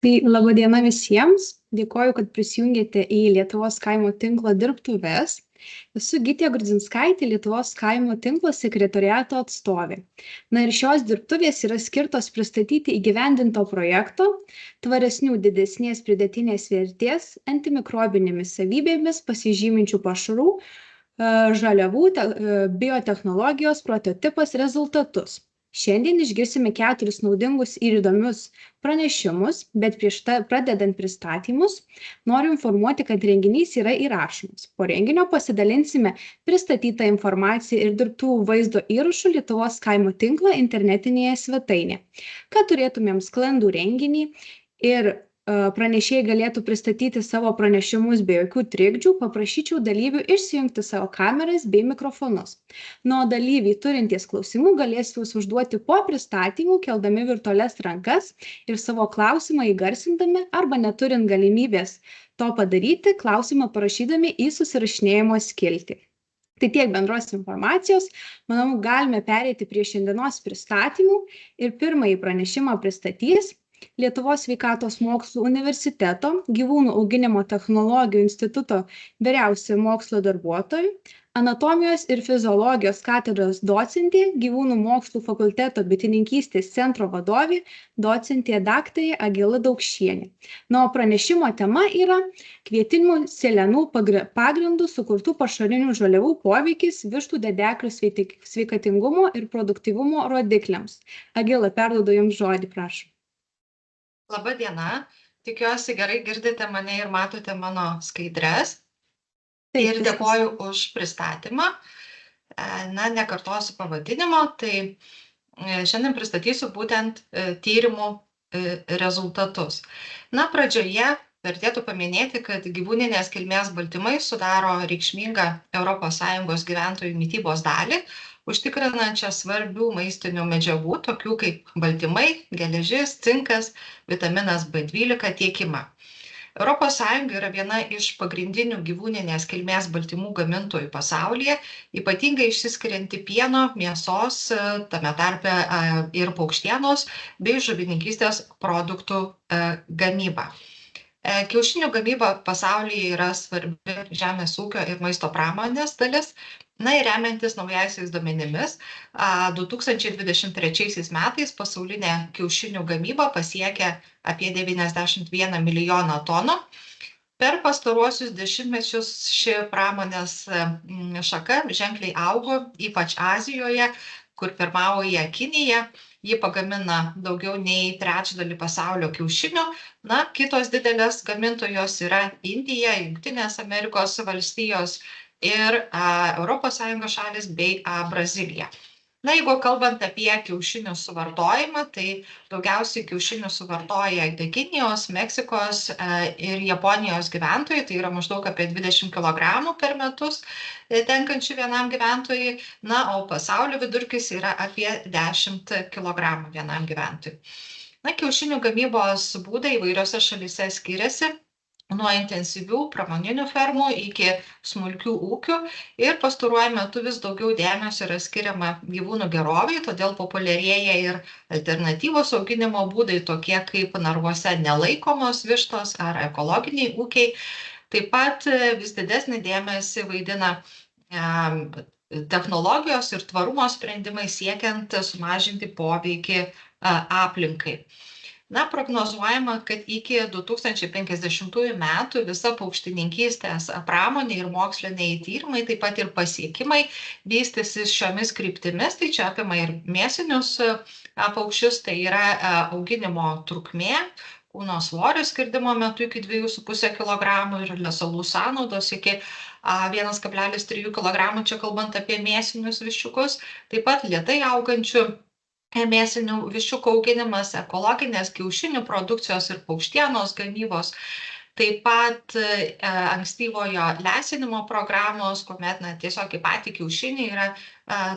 Tai laba diena visiems. Dėkoju, kad prisijungėte į Lietuvos kaimo tinklo dirbtuves. Esu Gytė Grudzinskaitė, Lietuvos kaimo tinklo sekretoriato atstovė. Na ir šios dirbtuvės yra skirtos pristatyti įgyvendinto projekto tvaresnių didesnės pridėtinės vertės antimikrobinėmis savybėmis pasižyminčių pašarų, žaliavų, biotechnologijos prototipas rezultatus. Šiandien išgirsime 4 naudingus ir įdomius pranešimus, bet prieš pradedant pristatymus, noriu informuoti, kad renginys yra įrašomas. Po renginio pasidalinsime pristatytą informaciją ir dirbtuvų vaizdo įrašų Lietuvos kaimo tinklo internetinėje svetainėje. Kad turėtumėm sklandų renginį ir pranešėjai galėtų pristatyti savo pranešimus be jokių trikdžių, paprašyčiau dalyvių išsijungti savo kameras bei mikrofonus. O dalyviai turintys klausimų galės juos užduoti po pristatymų, keldami virtualias rankas ir savo klausimą įgarsindami arba neturint galimybės to padaryti, klausimą parašydami į susirašinėjimo skiltį. Tai tiek bendros informacijos. Manau, galime pereiti prie šiandienos pristatymų ir pirmąjį pranešimą pristatys Lietuvos sveikatos mokslų universiteto gyvūnų auginimo technologijų instituto vyriausioji mokslo darbuotoja, anatomijos ir fiziologijos katedros docentė, gyvūnų mokslų fakulteto bitininkystės centro vadovė, docentė daktarė Agila Daukšienė. O pranešimo tema yra kvietinių selenų pagrindų sukurtų pašarinių žaliavų poveikis vištų dedeklių sveikatingumo ir produktyvumo rodikliams. Agila, perduodu Jums žodį, prašau. Labą dieną, tikiuosi gerai girdite mane ir matote mano skaidres. Ir dėkoju už pristatymą. Nekartosiu pavadinimo, tai šiandien pristatysiu būtent tyrimų rezultatus. Pradžioje vertėtų paminėti, kad gyvūninės kilmės baltymai sudaro reikšmingą ES gyventojų mitybos dalį, užtikrinančią svarbių maistinių medžiagų, tokių kaip baltymai, geležis, cinkas, vitaminas B12 tiekimą. ES yra viena iš pagrindinių gyvūninės kilmės baltymų gamintojų pasaulyje, ypatingai išsiskirianti pieno, mėsos, tame tarpe ir paukštienos bei žuvininkystės produktų gamyba. Kiaušinių gamyba pasaulyje yra svarbi žemės ūkio ir maisto pramonės dalis. Ir remiantis naujaisiais duomenimis, 2023 metais pasaulinė kiaušinių gamyba pasiekė apie 91 milijoną tonų. Per pastaruosius dešimtmečius ši pramonės šaka ženkliai augo, ypač Azijoje, kur pirmauja Kinija. Ji pagamina daugiau nei trečdalį pasaulio kiaušinių. Kitos didelės gamintojos yra Indija, Jungtinės Amerikos valstijos ir ES šalys bei Brazilija. Jeigu kalbant apie kiaušinių suvartojimą, tai daugiausiai kiaušinių suvartoja Kinijos, Meksikos ir Japonijos gyventojai, tai yra maždaug apie 20 kg per metus tenkančių vienam gyventojui, o pasaulio vidurkis yra apie 10 kg vienam gyventojui. Kiaušinių gamybos būdai įvairiose šalyse skiriasi, nuo intensyvių pramoninių fermų iki smulkių ūkių ir pastaruoju metu vis daugiau dėmesio yra skiriama gyvūnų gerovei, todėl populiarėja ir alternatyvos auginimo būdai, tokie kaip narvuose nelaikomos vištos ar ekologiniai ūkiai. Taip pat vis didesnį dėmesį vaidina technologijos ir tvarumo sprendimai siekiant sumažinti poveikį aplinkai. Prognozuojama, kad iki 2050 metų visa paukštininkystės pramonė ir moksliniai tyrimai, taip pat ir pasiekimai vystysis šiomis kryptimis, tai čia apima ir mėsinius paukščius, tai yra auginimo trukmė, kūno svorio skirdimo metu iki 2,5 kg ir lesalų sąnaudos iki 1,3 kg, čia kalbant apie mėsinius viščiukus, taip pat lėtai augančių mėsinių viščiukų auginimas, ekologinės kiaušinių produkcijos ir paukštienos gamybos, taip pat ankstyvojo lesinimo programos, kuomet tiesiog į patį kiaušinį yra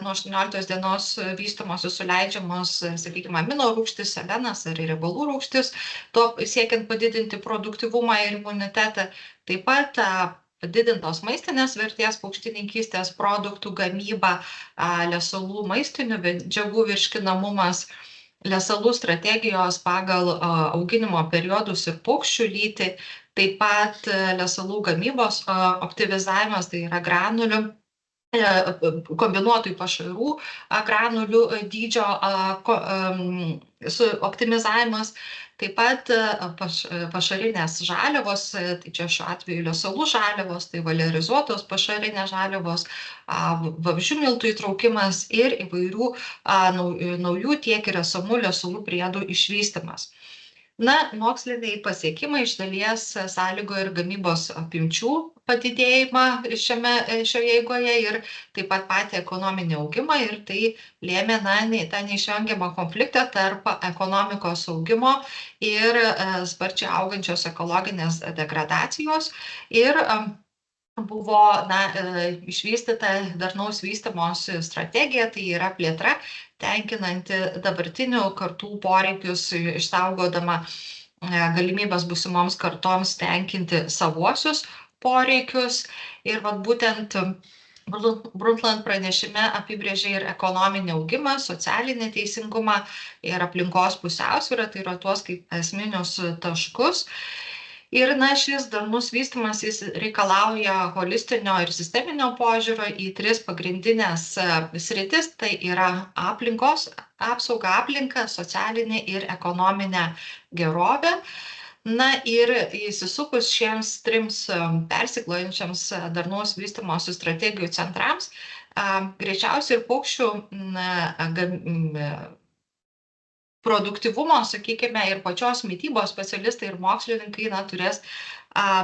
nuo 18 dienos vystymosi suleidžiamos, sakykime, amino rūgštys, selenas ar riebalų rūgštys, to siekiant padidinti produktyvumą ir imunitetą. Taip pat padidintos maistinės vertės paukštininkystės produktų gamyba, lesalų maistinių medžiagų virškinamumas, lesalų strategijos pagal auginimo periodus ir paukščių lytį, taip pat lesalų gamybos optimizavimas, tai yra granulių kombinuotųjų pašarų granulių dydžio optimizavimas, taip pat pašarinės žaliavos, tai čia šiuo atveju lesalų žaliavos, tai valerizuotos pašarinės žaliavos, vabzdžių miltų įtraukimas ir įvairių naujų tiek ir esamų lesalų priedų išvystymas. Na, moksliniai pasiekimai iš dalies sąlygoja ir gamybos apimčių padidėjimą šioje eigoje ir taip pat patį ekonominį augimą, ir tai lėmė tą neišvengiamą konfliktą tarp ekonomikos augimo ir sparčiai augančios ekologinės degradacijos. Ir buvo išvystyta darnaus vystymosi strategija, tai yra plėtra, tenkinanti dabartinių kartų poreikius, išsaugodama galimybės būsimoms kartoms tenkinti savuosius poreikius. Ir būtent Brundtland pranešime apibrėžė ir ekonominį augimą, socialinį teisingumą ir aplinkos pusiausvyrą, tai yra tuos kaip esminius taškus. Ir šis darnus vystymas jis reikalauja holistinio ir sisteminio požiūrio į 3 pagrindinės sritis, tai yra aplinkos apsauga, aplinka, socialinė ir ekonominė gerovė. Ir įsisukus šiems 3 persiklojančiams darnaus vystymosi strategijų centrams, greičiausiai ir paukščių produktyvumo, sakykime, ir pačios mitybos specialistai ir mokslininkai turės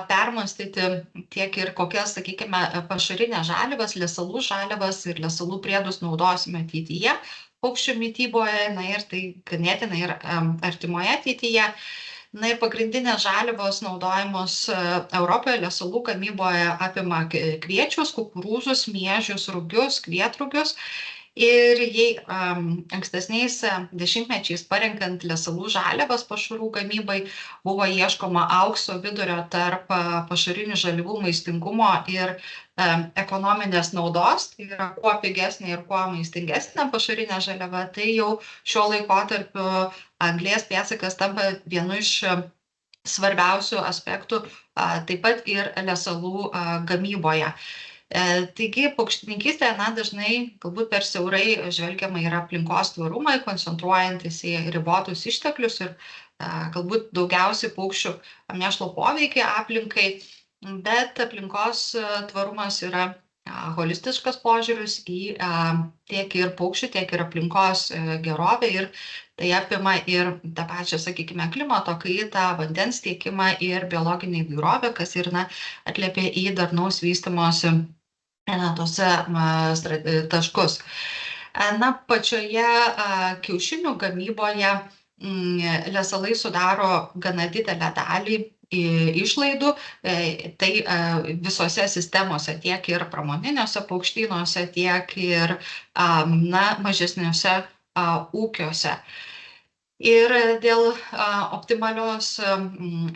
permastyti tiek ir kokias, sakykime, pašarinės žaliavas, lesalų žaliavas ir lesalų priedus naudosime ateityje paukščių mityboje, ir tai ganėtinai ir artimoje ateityje. Ir pagrindinės žaliavos naudojamos Europoje lesalų gamyboje apima kviečius, kukurūzus, miežius, rugius, kvietrugius. Ir jei ankstesniais dešimtmečiais parenkant lesalų žaliavas pašarų gamybai buvo ieškoma aukso vidurio tarp pašarinių žaliavų maistingumo ir ekonominės naudos, tai yra kuo pigesnė ir kuo maistingesnė pašarinė žaliava, tai jau šiuo laikotarpiu anglies pėdsakas tampa vienu iš svarbiausių aspektų taip pat ir lesalų gamyboje. Taigi paukštininkystėje dažnai galbūt per siaurai žvelgiama yra aplinkos tvarumą, koncentruojantis į ribotus išteklius ir galbūt daugiausiai paukščių mėšlo poveikį aplinkai, bet aplinkos tvarumas yra holistiškas požiūris į tiek ir paukščių, tiek ir aplinkos gerovę, ir tai apima ir tą pačią, sakykime, klimato kaitą, vandens tiekimą ir biologinę įvairovę, kas ir atliepia į darnaus vystymosi tose taškus. Pačioje kiaušinių gamyboje lesalai sudaro gana didelę dalį išlaidų, tai visose sistemose, tiek ir pramoniniuose paukštynuose, tiek ir mažesniuose ūkiuose. Ir dėl optimalios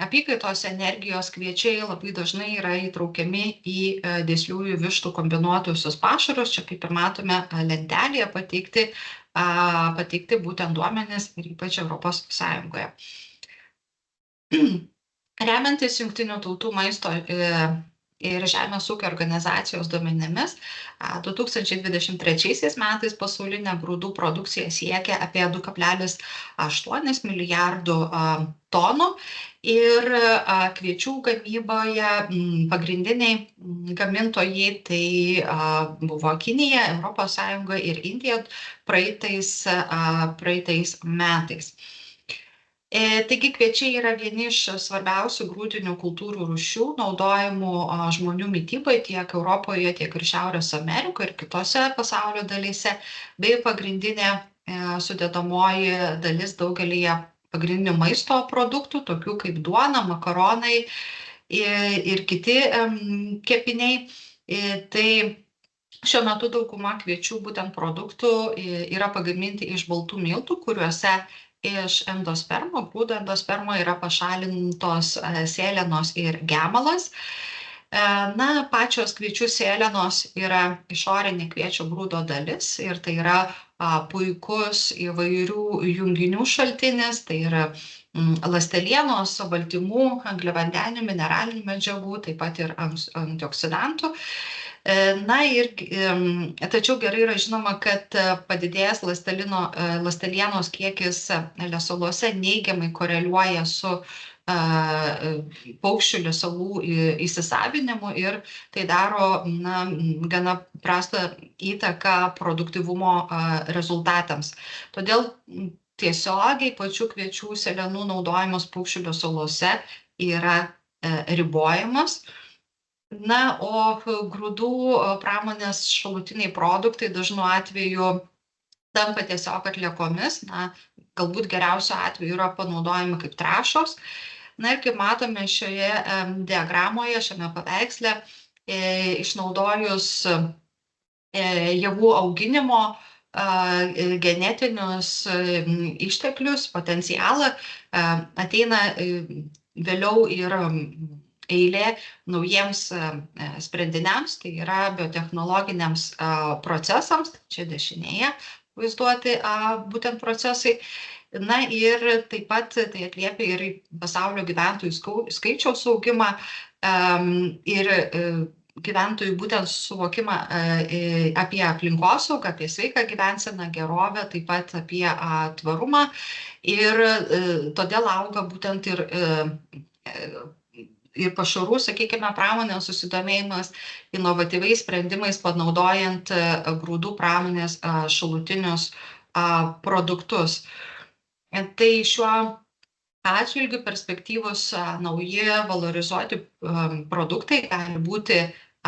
apykaitos energijos kviečiai labai dažnai yra įtraukiami į dėsliųjų vištų kombinuotusius pašarus. Čia, kaip ir matome, lentelėje pateikti būtent duomenys ir ypač Europos Sąjungoje. Remiantis Jungtinių tautų maisto ir žemės ūkio organizacijos duomenimis, 2023 metais pasaulinė grūdų produkcija siekia apie 2,8 milijardų tonų ir kviečių gamyboje pagrindiniai gamintojai tai buvo Kinija, Europos Sąjunga ir Indija praeitais metais. Taigi kviečiai yra vieni iš svarbiausių grūdinių kultūrų rūšių naudojamų žmonių mitybai tiek Europoje, tiek ir Šiaurės Amerikoje ir kitose pasaulio dalyse, bei pagrindinė sudedamoji dalis daugelyje pagrindinių maisto produktų, tokių kaip duona, makaronai ir kiti kepiniai. Tai šiuo metu dauguma kviečių būtent produktų yra pagaminti iš baltų miltų, kuriuose iš endospermo, grūdo endospermo yra pašalintos sėlenos ir gemalas. Pačios kviečių sėlenos yra išorinė kviečio grūdo dalis ir tai yra puikus įvairių junginių šaltinis, tai yra ląstelienos, baltymų, angliavandenių, mineralinių medžiagų, taip pat ir antioksidantų. Na ir tačiau gerai yra žinoma, kad padidėjęs ląstelienos kiekis lesaluose neigiamai koreliuoja su paukščių lesalų įsisavinimu ir tai daro gana prastą įtaką produktyvumo rezultatams. Todėl tiesiogiai pačių kviečių selenų naudojimas paukščių lesaluose yra ribojamas. Na, o grūdų pramonės šalutiniai produktai dažnu atveju tampa tiesiog atliekomis, galbūt geriausiu atveju yra panaudojami kaip trąšos. Na ir kaip matome šioje diagramoje, šiame paveiksle, išnaudojus javų auginimo genetinius išteklius, potencialą, ateina vėliau ir eilė naujiems sprendiniams, tai yra biotechnologiniams procesams, čia dešinėje vaizduoti būtent procesai. Na ir taip pat tai atliepia ir pasaulio gyventojų skaičiaus augimą ir gyventojų būtent suvokimą apie aplinkosaugą, apie sveiką gyvenseną, gerovę, taip pat apie tvarumą. Ir todėl auga būtent ir pašarų, sakykime, pramonės susidomėjimas inovatyviais sprendimais panaudojant grūdų pramonės šalutinius produktus. Tai šiuo atžvilgiu perspektyvūs nauji valorizuoti produktai gali būti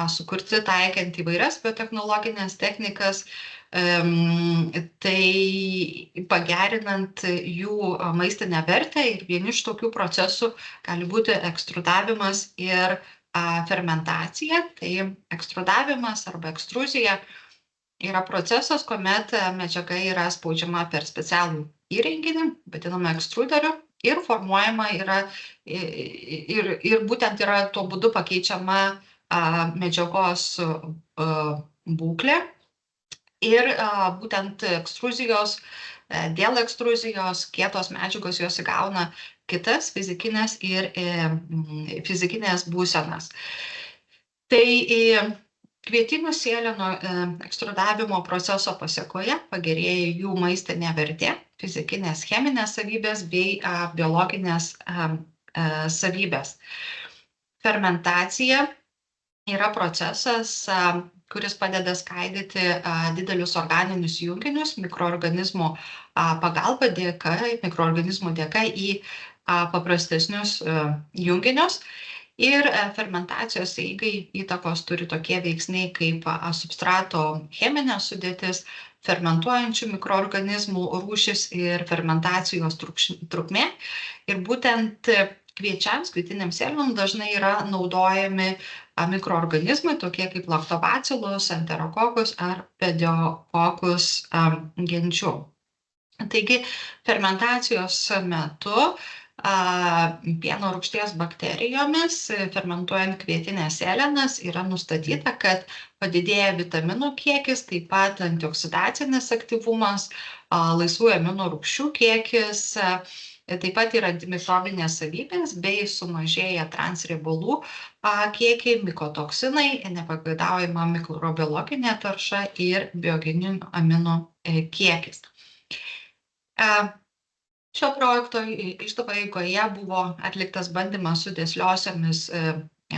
sukurti taikant įvairias biotechnologinės technikas, tai pagerinant jų maistinę vertę ir vieni iš tokių procesų gali būti ekstrudavimas ir fermentacija. Tai ekstrudavimas arba ekstruzija yra procesas, kuomet medžiaga yra spaudžiama per specialų įrenginį, vadinamą ekstruderiu, ir formuojama yra ir būtent yra tuo būdu pakeičiama medžiagos būklė. Ir būtent ekstruzijos, dėl ekstruzijos kietos medžiagos jos įgauna kitas fizikinės ir fizikinės būsenas. Tai kvietinių sėlenų ekstrudavimo proceso pasekoje pagerėja jų maistinė vertė, fizikinės cheminės savybės bei biologinės savybės. Fermentacija yra procesas, kuris padeda skaidyti didelius organinius junginius mikroorganizmų dėka į paprastesnius junginius. Ir fermentacijos eigai įtakos turi tokie veiksniai kaip substrato cheminė sudėtis, fermentuojančių mikroorganizmų rūšis ir fermentacijos trukmė. Ir būtent kviečiams, kvietiniams sėlėms dažnai yra naudojami mikroorganizmai, tokie kaip laktobacillus, enterokokus ar pediokokus genčių. Taigi, fermentacijos metu pieno rūgšties bakterijomis, fermentuojant kvietinės sėlenas, yra nustatyta, kad padidėja vitaminų kiekis, taip pat antioksidacinis aktyvumas, laisvų amino rūgščių kiekis, taip pat yra antimikrobinės savybės bei sumažėja transriebalų kiekiai, mikotoksinai, nepageidaujama mikrobiologinė tarša ir biogeninių aminų kiekis. Šio projekto ištakų eigoje buvo atliktas bandymas su dėsliosiomis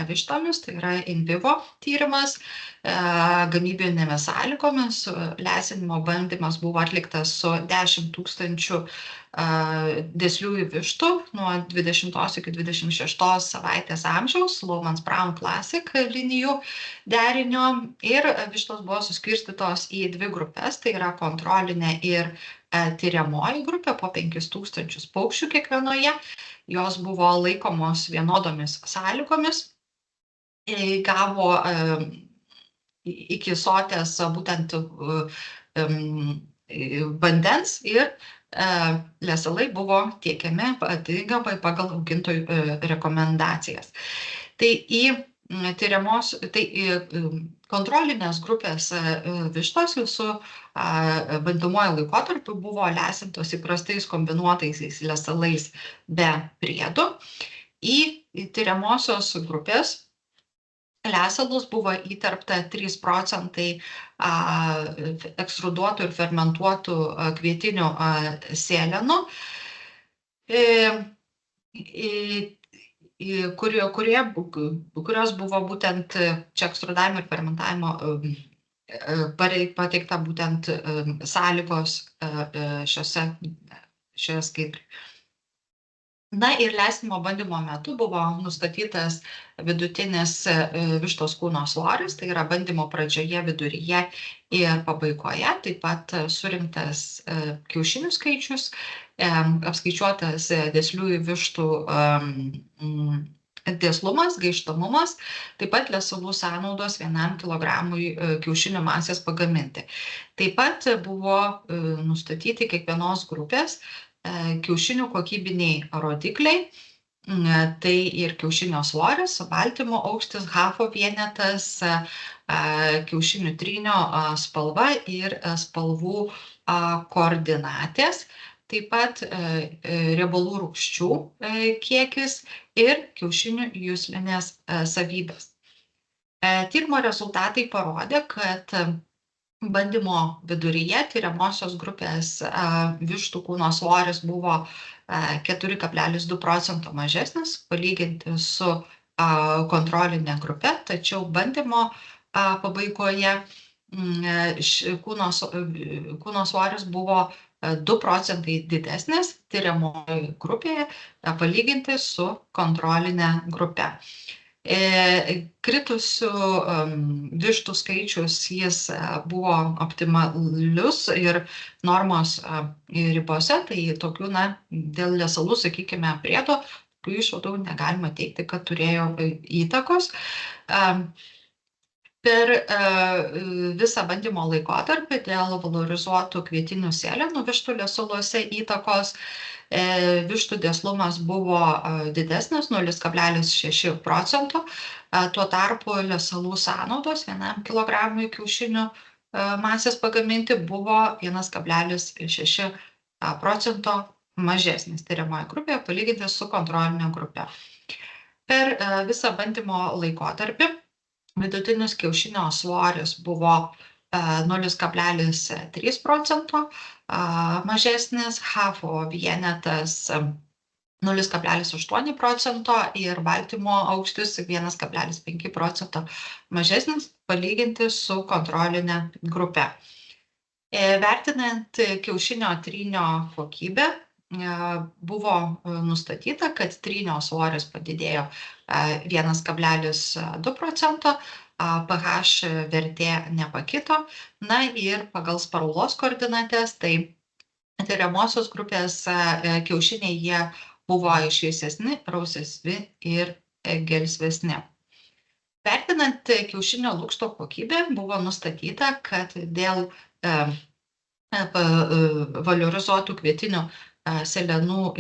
vištomis, tai yra in vivo tyrimas, gamybinėmis sąlygomis. Lesinimo bandymas buvo atliktas su 10 000 dėsliųjų vištų nuo 20 iki 26 savaitės amžiaus, Low-Brown Classic linijų derinio, ir vištos buvo suskirstytos į dvi grupės, tai yra kontrolinė ir tyriamoji grupė, po 5000 paukščių kiekvienoje. Jos buvo laikomos vienodomis sąlygomis, gavo iki sotės būtent vandens ir lesalai buvo tiekiami atitinkamai pagal augintojų rekomendacijas. Tai į kontrolinės grupės vištos visų bandomuoju laikotarpiu buvo lesintos įprastais kombinuotaisiais lesalais be priedų. Į tyriamosios grupės lesalus buvo įterpta 3% ekstruduotų ir fermentuotų kvietinių sėlenų, kurios buvo būtent čia ekstrudavimo ir fermentavimo pateikta būtent sąlygos šioje skaidrėje. Na ir lesinimo bandymo metu buvo nustatytas vidutinis vištos kūno svoris, tai yra bandymo pradžioje, viduryje ir pabaigoje, taip pat surinktas kiaušinių skaičius, apskaičiuotas dėsliųjų vištų dėslumas, gaištamumas, taip pat lesalų sąnaudos 1 kilogramui kiaušinių masės pagaminti. Taip pat buvo nustatyti kiekvienos grupės kiaušinių kokybiniai rodikliai, tai ir kiaušinio svoris, baltymo aukštis, Hafo vienetas, kiaušinių trynio spalva ir spalvų koordinatės, taip pat riebalų rūgščių kiekis ir kiaušinių juslinės savybės. Tyrimo rezultatai parodė, kad bandymo viduryje tyriamosios grupės vištų kūno svoris buvo 4,2% mažesnis palyginti su kontrolinė grupe, tačiau bandymo pabaigoje kūno svoris buvo 2% didesnis tyriamoje grupėje palyginti su kontrolinė grupe. Kritusių vištų skaičius jis buvo optimalius ir normos ribose, tai tokių, dėl lesalų, sakykime, priedo, tokių išvadų negalima teikti, kad turėjo įtakos. Per visą bandymo laikotarpį dėl valorizuotų kvietinių sėlenų vištų lesaluose įtakos vištų dėslumas buvo didesnis 0,6%, tuo tarpu lesalų sąnaudos 1 kilogramui kiaušinių masės pagaminti buvo 1,6% mažesnis tyriamoje grupėje palyginti su kontrolinė grupė. Per visą bandymo laikotarpį vidutinis kiaušinio svoris buvo 0,3% mažesnis, Hafo vienetas 0,8% ir baltymo aukštis 1,5% mažesnis palyginti su kontrolinė grupe. Vertinant kiaušinio trynio kokybę, buvo nustatyta, kad trynio svoris padidėjo 1,2%, pH vertė nepakito, ir pagal spalvos koordinates, tai tyriamosios grupės kiaušiniai jie buvo šviesesni, rausvesni ir gelsvesni. Vertinant kiaušinio lukšto kokybę, buvo nustatyta, kad dėl valorizuotų kvietinių sėlenų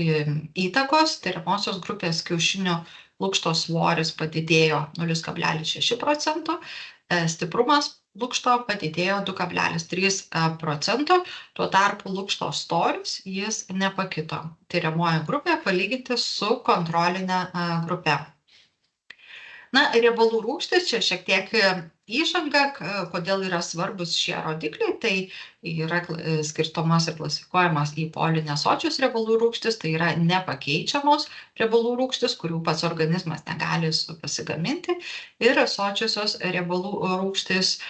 įtakos tyriamosios grupės kiaušinio lukšto svoris padidėjo 0,6%, stiprumas lukšto padidėjo 2,3%, tuo tarpu lukšto storis jis nepakito tyriamoje grupėje palyginti su kontrolinė grupė. Riebalų rūgštys, čia šiek tiek įžanga, kodėl yra svarbus šie rodikliai, tai yra skirstomas ir klasifikuojamas į polinesočius riebalų rūgštis, tai yra nepakeičiamos riebalų rūgštis, kurių pats organizmas negali pasigaminti, ir sočiosios riebalų rūgštis,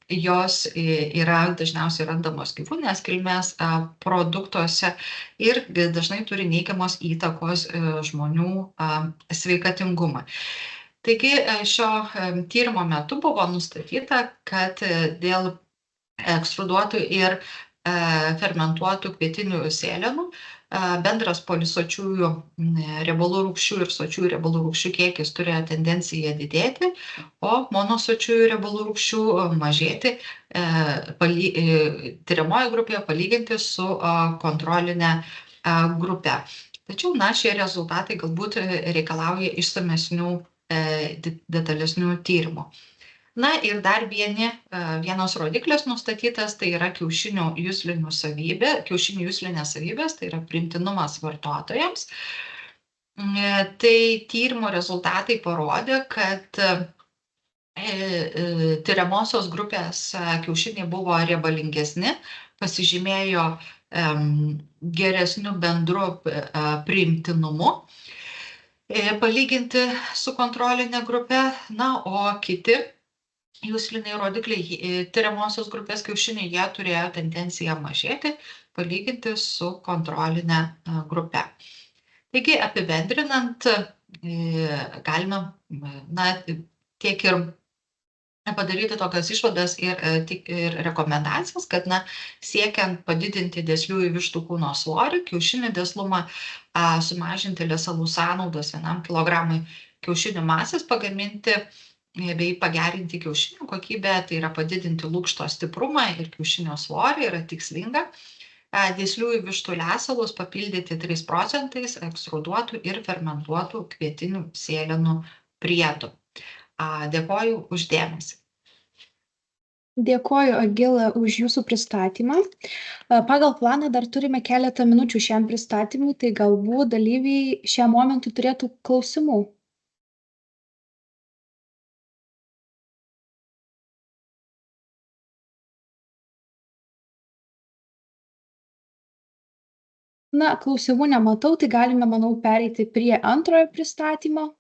jos yra dažniausiai randamos gyvūninės kilmės produktuose ir dažnai turi neigiamos įtakos žmonių sveikatingumui. Taigi šio tyrimo metu buvo nustatyta, kad dėl ekstruduotų ir fermentuotų kvietinių sėlenų bendras polisočiųjų riebalų rūgščių ir sočiųjų riebalų rūgščių kiekis turėjo tendenciją didėti, o monosočiųjų riebalų rūgščių mažėti tyriamoje grupėje palyginti su kontrolinė grupe. Tačiau šie rezultatai galbūt reikalauja išsamesnių detalesnių tyrimų. Na ir dar vienas rodiklis nustatytas, tai yra kiaušinių juslinės savybės, tai yra priimtinumas vartotojams. Tai tyrimo rezultatai parodė, kad tyriamosios grupės kiaušiniai buvo riebalingesni, pasižymėjo geresniu bendru priimtinumu palyginti su kontrolinė grupe, na, o kiti jusliniai rodikliai tyriamosios grupės kiaušiniai, jie turėjo tendenciją mažėti, palyginti su kontrolinė grupe. Taigi, apibendrinant, galime, na, tiek ir padaryti tokias išvadas ir rekomendacijas, kad, na, siekiant padidinti dėsliųjų vištų kūno svorį, kiaušinių dėslumą, sumažinti lesalų sąnaudas 1 kilogramui kiaušinių masės pagaminti bei pagerinti kiaušinių kokybę, tai yra padidinti lukšto stiprumą ir kiaušinio svorį, yra tikslinga. Dėsliųjų vištų lesalus papildyti 3% ekstruduotų ir fermentuotų kvietinių sėlenų priedų. Dėkoju už dėmesį. Dėkoju, Agila, už jūsų pristatymą. Pagal planą dar turime keletą minučių šiam pristatymui, tai galbūt dalyviai šiam momentui turėtų klausimų. Na, klausimų nematau, tai galime, manau, pereiti prie antrojo pristatymo.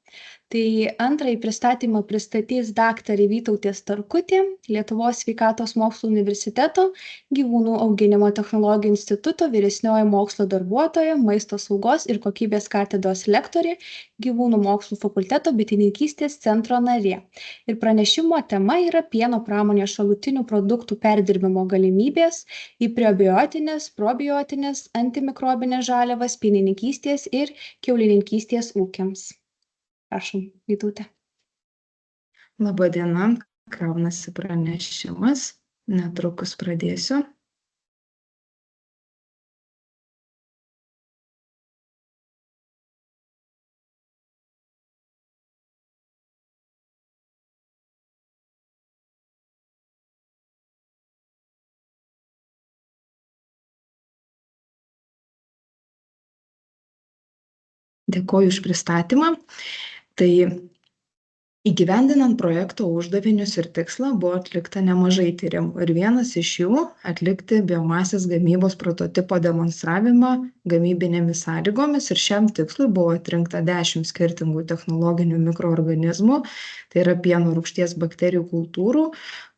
Tai antrąjį pristatymą pristatys daktarė Vytautė Starkutė, Lietuvos sveikatos mokslų universiteto gyvūnų auginimo technologijų instituto vyresnioji mokslo darbuotoja, maisto saugos ir kokybės katedros lektorė, gyvūnų mokslų fakulteto bitininkystės centro narė. Ir pranešimo tema yra pieno pramonės šalutinių produktų perdirbimo galimybės į prebiotinės, probiotinės, antimikrobinės žaliavas pienininkystės ir kiaulininkystės ūkiams. Prašom, Vytautė. Labą dieną, kraunasi pranešimas, netrukus pradėsiu. Dėkoju už pristatymą. Tai įgyvendinant projekto uždavinius ir tikslą buvo atlikta nemažai tyrimų ir vienas iš jų atlikti biomasės gamybos prototipo demonstravimą gamybinėmis sąlygomis ir šiam tikslui buvo atrinkta 10 skirtingų technologinių mikroorganizmų, tai yra pieno rūgšties bakterijų kultūrų,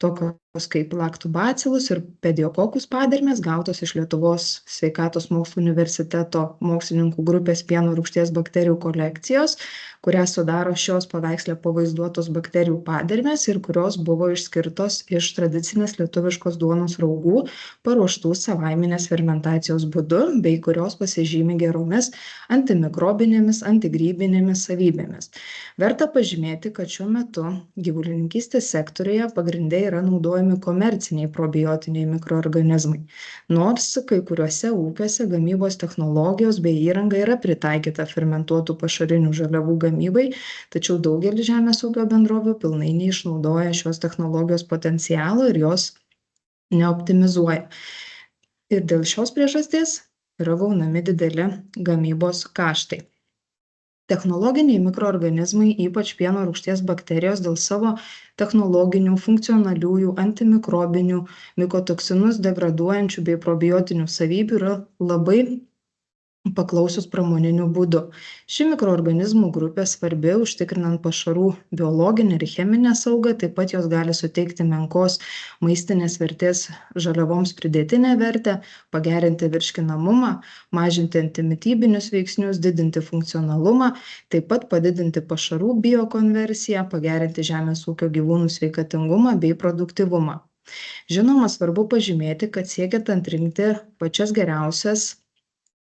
tokios kaip laktobacillus ir pediokokus padermės gautos iš Lietuvos sveikatos mokslų universiteto mokslininkų grupės pieno rūgšties bakterijų kolekcijos, kurią sudaro šios paveiksle pavaizduotos bakterijų padermės ir kurios buvo išskirtos iš tradicinės lietuviškos duonos raugų paruoštų savaiminės fermentacijos būdu, bei kurios pasižymi geromis antimikrobinėmis, antigrybinėmis savybėmis. Verta pažymėti, kad šiuo metu gyvulininkystės sektoriuje pagrinde yra naudojami komerciniai probiotiniai mikroorganizmai, nors kai kuriuose ūkiuose gamybos technologijos bei įranga yra pritaikyta fermentuotų pašarinių žaliavų gamybai, tačiau daugelis žemės ūkio bendrovių pilnai neišnaudoja šios technologijos potencialo ir jos neoptimizuoja. Ir dėl šios priežasties yra gaunami dideli gamybos kaštai. Technologiniai mikroorganizmai, ypač pieno rūgšties bakterijos, dėl savo technologinių, funkcionaliųjų, antimikrobinių, mikotoksinus degraduojančių bei probiotinių savybių yra labai paklausius pramoniniu būdu. Ši mikroorganizmų grupė svarbi užtikrinant pašarų biologinę ir cheminę saugą, taip pat jos gali suteikti menkos maistinės vertės žaliavoms pridėtinę vertę, pagerinti virškinamumą, mažinti antimitybinius veiksnius, didinti funkcionalumą, taip pat padidinti pašarų biokonversiją, pagerinti žemės ūkio gyvūnų sveikatingumą bei produktyvumą. Žinoma, svarbu pažymėti, kad siekiant atrinkti pačias geriausias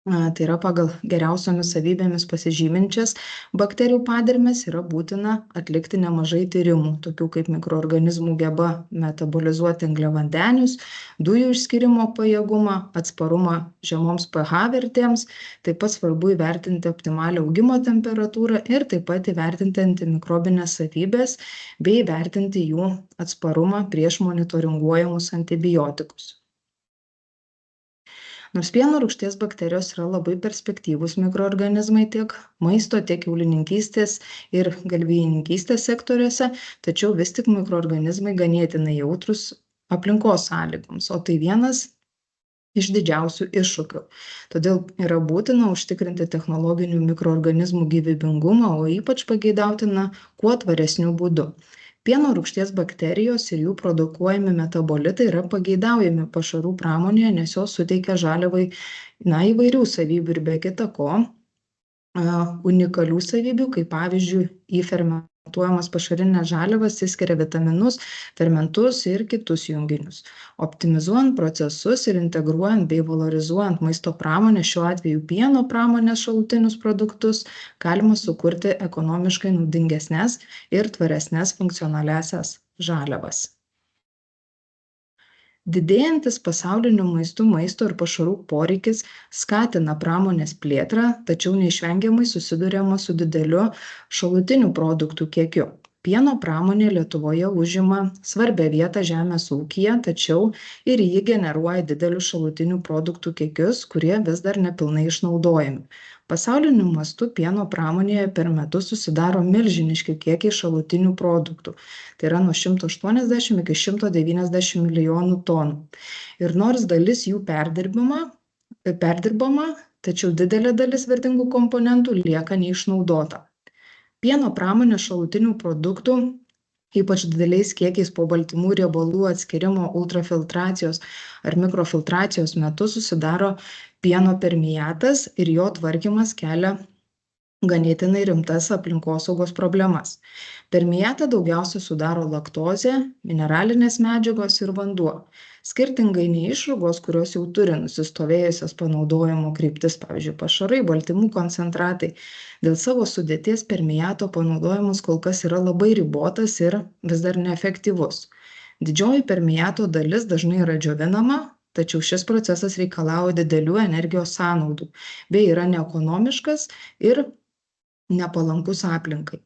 tai yra pagal geriausiomis savybėmis pasižyminčias bakterijų padermes yra būtina atlikti nemažai tyrimų, tokių kaip mikroorganizmų geba metabolizuoti angliavandenius, dujų išskyrimo pajėgumą, atsparumą žemoms pH vertėms, taip pat svarbu įvertinti optimalią augimo temperatūrą ir taip pat įvertinti antimikrobines savybės bei įvertinti jų atsparumą prieš monitoringuojamus antibiotikus. Nors pieno rūgšties bakterijos yra labai perspektyvūs mikroorganizmai tiek maisto, tiek kiaulininkystės ir galvijininkystės sektoriuose, tačiau vis tik mikroorganizmai ganėtinai jautrūs aplinkos sąlygoms, o tai vienas iš didžiausių iššūkių. Todėl yra būtina užtikrinti technologinių mikroorganizmų gyvybingumą, o ypač pageidautina kuo tvaresniu būdu. Pieno rūgšties bakterijos ir jų produkuojami metabolitai yra pageidaujami pašarų pramonėje, nes jos suteikia žaliavai įvairių savybių ir be kita ko unikalių savybių, kaip pavyzdžiui, į fermentuojamas pašarinės žaliavas išskiria vitaminus, fermentus ir kitus junginius. Optimizuojant procesus ir integruojant bei valorizuojant maisto pramonę, šiuo atveju pieno pramonės šalutinius produktus, galima sukurti ekonomiškai naudingesnes ir tvaresnes funkcionaliasias žaliavas. Didėjantis pasauliniu mastu maisto ir pašarų poreikis skatina pramonės plėtrą, tačiau neišvengiamai susiduriama su dideliu šalutinių produktų kiekiu. Pieno pramonė Lietuvoje užima svarbią vietą žemės ūkyje, tačiau ir ji generuoja didelius šalutinių produktų kiekius, kurie vis dar nepilnai išnaudojami. Pasauliniu mastu pieno pramonėje per metus susidaro milžiniški kiekiai šalutinių produktų. Tai yra nuo 180 iki 190 milijonų tonų. Ir nors dalis jų perdirbama, tačiau didelė dalis vertingų komponentų lieka neišnaudota. Pieno pramonės šalutinių produktų, ypač dideliais kiekiais po baltymų riebalų atskirimo ultrafiltracijos ar mikrofiltracijos metu susidaro pieno permiatas ir jo tvarkymas kelia ganėtinai rimtas aplinkosaugos problemas. Permiatą daugiausia sudaro laktozė, mineralinės medžiagos ir vanduo. Skirtingai nei išrūgos, kurios jau turi nusistovėjusias panaudojimo kryptis, pavyzdžiui, pašarai, baltymų koncentratai, dėl savo sudėties permiato panaudojimas kol kas yra labai ribotas ir vis dar neefektyvus. Didžioji permiato dalis dažnai yra džiovinama, tačiau šis procesas reikalauja didelių energijos sąnaudų, bei yra neekonomiškas ir nepalankus aplinkai.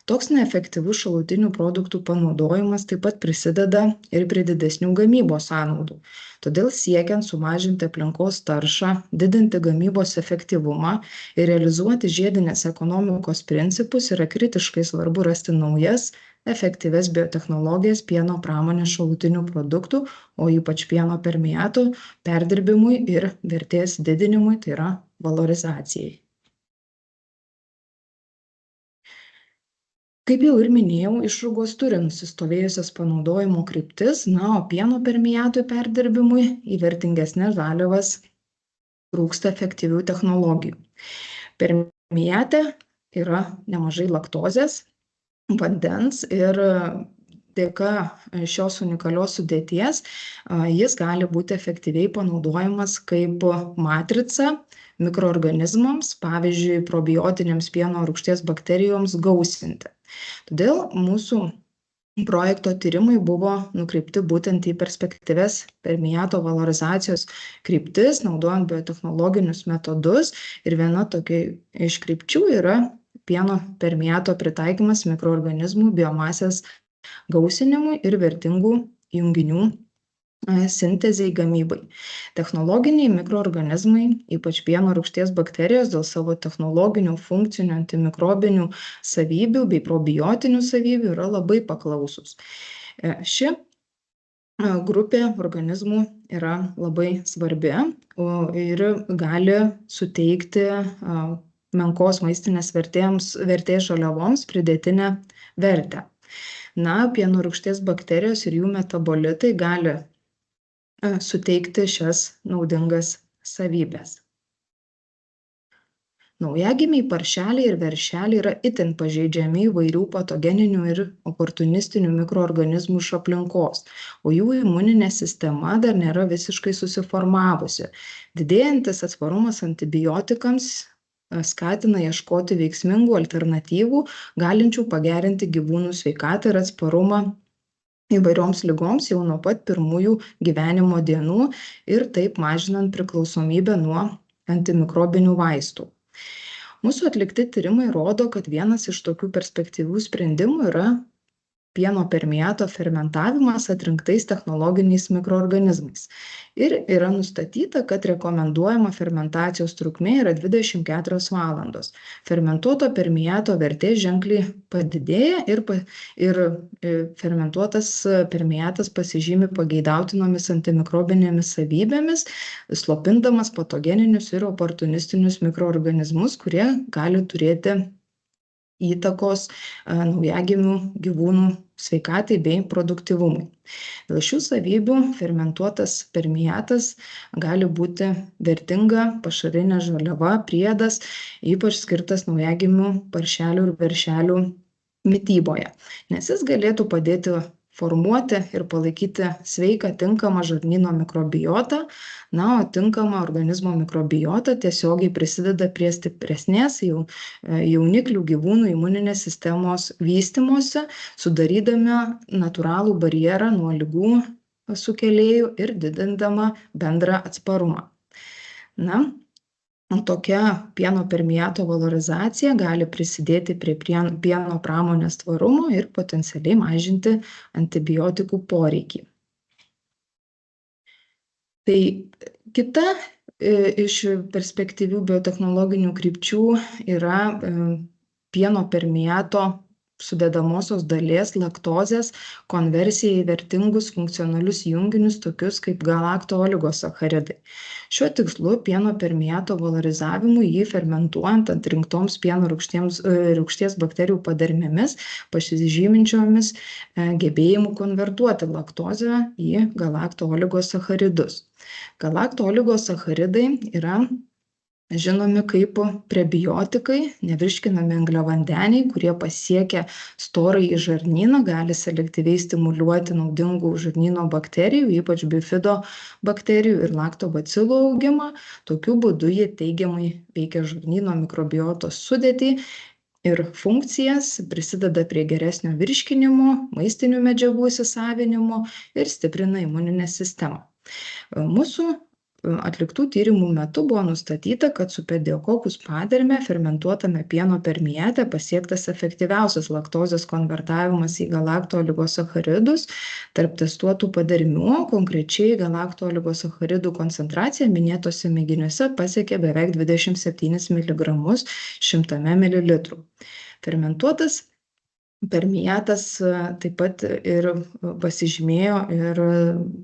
Toks neefektyvus šalutinių produktų panaudojimas taip pat prisideda ir prie didesnių gamybos sąnaudų. Todėl siekiant sumažinti aplinkos taršą, didinti gamybos efektyvumą ir realizuoti žiedinės ekonomikos principus yra kritiškai svarbu rasti naujas, efektyvias biotechnologijas pieno pramonės šalutinių produktų, o ypač pieno permiato perdirbimui ir vertės didinimui, tai yra valorizacijai. Kaip jau ir minėjau, išrūgos turi nusistovėjusias panaudojimo kryptis, o pieno permiatui perdirbimui į vertingesnes žaliavas trūksta efektyvių technologijų. Permiate yra nemažai laktozės, vandens ir dėka šios unikalios sudėties jis gali būti efektyviai panaudojamas kaip matrica mikroorganizmams, pavyzdžiui, probiotinėms pieno rūgšties bakterijoms gausinti. Todėl mūsų projekto tyrimai buvo nukreipti būtent į perspektyvias permiato valorizacijos kryptis, naudojant biotechnologinius metodus. Ir viena tokia iš krypčių yra pieno permiato pritaikymas mikroorganizmų biomasės gausinimui ir vertingų junginių sintezei gamybai. Technologiniai mikroorganizmai, ypač pieno rūgšties bakterijos, dėl savo technologinių, funkcinių, antimikrobinių savybių bei probiotinių savybių yra labai paklausūs. Ši grupė organizmų yra labai svarbi ir gali suteikti menkos maistinės vertės žaliavoms pridėtinę vertę. Pieno rūgšties bakterijos ir jų metabolitai gali suteikti šias naudingas savybes. Naujagimiai paršeliai ir veršeliai yra itin pažeidžiami įvairių patogeninių ir oportunistinių mikroorganizmų iš aplinkos, o jų imuninė sistema dar nėra visiškai susiformavusi. Didėjantis atsparumas antibiotikams skatina ieškoti veiksmingų alternatyvų, galinčių pagerinti gyvūnų sveikatą ir atsparumą įvairioms ligoms jau nuo pat pirmųjų gyvenimo dienų ir taip mažinant priklausomybę nuo antimikrobinių vaistų. Mūsų atlikti tyrimai rodo, kad vienas iš tokių perspektyvių sprendimų yra pieno permiato fermentavimas atrinktais technologiniais mikroorganizmais. Ir yra nustatyta, kad rekomenduojama fermentacijos trukmė yra 24 valandos. Fermentuoto permiato vertė ženkliai padidėja ir fermentuotas permiatas pasižymi pageidautinomis antimikrobinėmis savybėmis, slopindamas patogeninius ir oportunistinius mikroorganizmus, kurie gali turėti įtakos naujagimių gyvūnų sveikatai bei produktyvumui. Dėl šių savybių fermentuotas permiatas gali būti vertinga pašarinė žaliava, priedas, ypač skirtas naujagimių paršelių ir veršelių mityboje, nes jis galėtų padėti formuoti ir palaikyti sveiką, tinkamą žarnyno mikrobiotą, o tinkama organizmo mikrobiota tiesiogiai prisideda prie stipresnės jauniklių gyvūnų imuninės sistemos vystymosi, sudarydami natūralų barjerą nuo ligų sukėlėjų ir didindama bendrą atsparumą. Tokia pieno permiato valorizacija gali prisidėti prie pieno pramonės tvarumo ir potencialiai mažinti antibiotikų poreikį. Tai kita iš perspektyvių biotechnologinių krypčių yra pieno permiato sudedamosios dalies laktozės konversija į vertingus funkcionalius junginius, tokius kaip galakto-oligosacharidai. Šiuo tikslu pieno permiato valorizavimui jį fermentuojant atrinktoms pieno rūgšties bakterijų padarmėmis pasižyminčiomis gebėjimu konvertuoti laktozę į galakto-oligosacharidus. Galakto-oligosacharidai yra žinomi kaip prebiotikai, nevirškinami angliavandeniai, kurie pasiekę storąjį žarnyną gali selektyviai stimuliuoti naudingų žarnyno bakterijų, ypač bifido bakterijų ir laktobacilų augimą. Tokiu būdu jie teigiamai veikia žarnyno mikrobiotos sudėtį ir funkcijas, prisideda prie geresnio virškinimo, maistinių medžiagų įsisavinimo ir stiprina imuninę sistemą. Mūsų atliktų tyrimų metu buvo nustatyta, kad su pediokokus paderme fermentuotame pieno permiate pasiektas efektyviausias laktozės konvertavimas į galakto-oligosacharidus tarp testuotų padarmių, konkrečiai galakto-oligosacharidų koncentracija minėtose mėginiuose pasiekė beveik 27 mg 100 ml. Fermentuotas permiatas taip pat ir pasižymėjo ir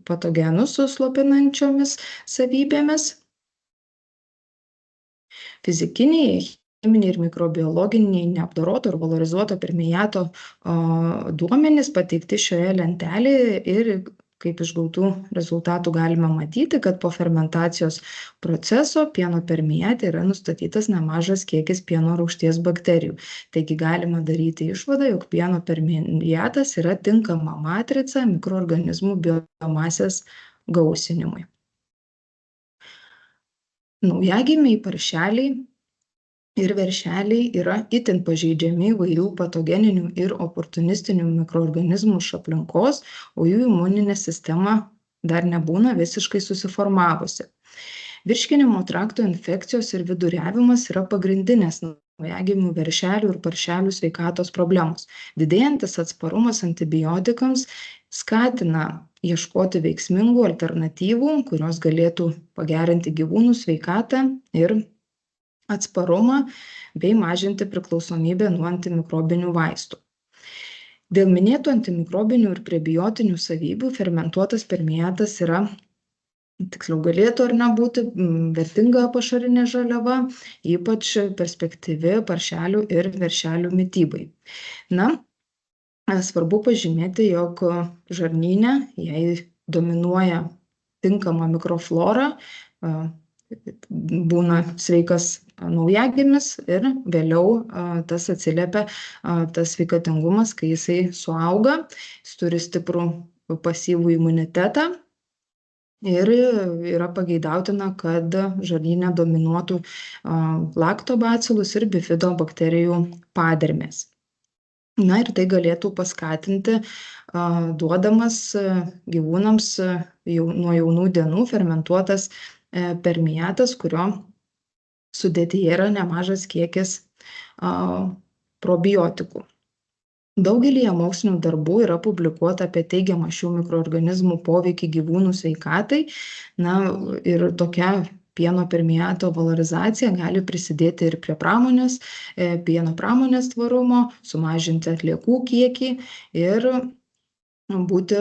patogenus slopinančiomis savybėmis. Fizikiniai, cheminiai ir mikrobiologiniai neapdoroto ir valorizuoto permiato duomenys pateikti šioje lentelėje ir kaip iš gautų rezultatų galime matyti, kad po fermentacijos proceso pieno permiate yra nustatytas nemažas kiekis pieno rūgšties bakterijų. Taigi galima daryti išvadą, jog pieno permiatas yra tinkama matrica mikroorganizmų biomasės gausinimui. Naujagimiai paršeliai ir veršeliai yra itin pažeidžiami įvairių patogeninių ir oportunistinių mikroorganizmų iš aplinkos, o jų imuninė sistema dar nebūna visiškai susiformavusi. Virškinimo trakto infekcijos ir viduriavimas yra pagrindinės naujagimių veršelių ir paršelių sveikatos problemos. Didėjantis atsparumas antibiotikams skatina ieškoti veiksmingų alternatyvų, kurios galėtų pagerinti gyvūnų sveikatą ir atsparumą bei mažinti priklausomybę nuo antimikrobinių vaistų. Dėl minėtų antimikrobinių ir prebiotinių savybių fermentuotas permiatas yra, tiksliau galėtų ar nebūti, vertinga pašarinė žaliava, ypač perspektyvi paršelių ir veršelių mitybai. Svarbu pažymėti, jog žarnyne, jei dominuoja tinkama mikroflora, būna sveikas naujagimis ir vėliau tas atsiliepia, tas sveikatingumas, kai jisai suauga, jis turi stiprų pasyvų imunitetą ir yra pageidautina, kad žarnyne dominuotų laktobacilus ir bifidobakterijų padermės. Na ir tai galėtų paskatinti, duodamas gyvūnams nuo jaunų dienų fermentuotas permiatas, kurio sudėtyje yra nemažas kiekis probiotikų. Daugelyje mokslinių darbų yra publikuota apie teigiamą šių mikroorganizmų poveikį gyvūnų sveikatai. Na ir tokia pieno permiato valorizacija gali prisidėti ir prie pieno pramonės tvarumo, sumažinti atliekų kiekį ir būti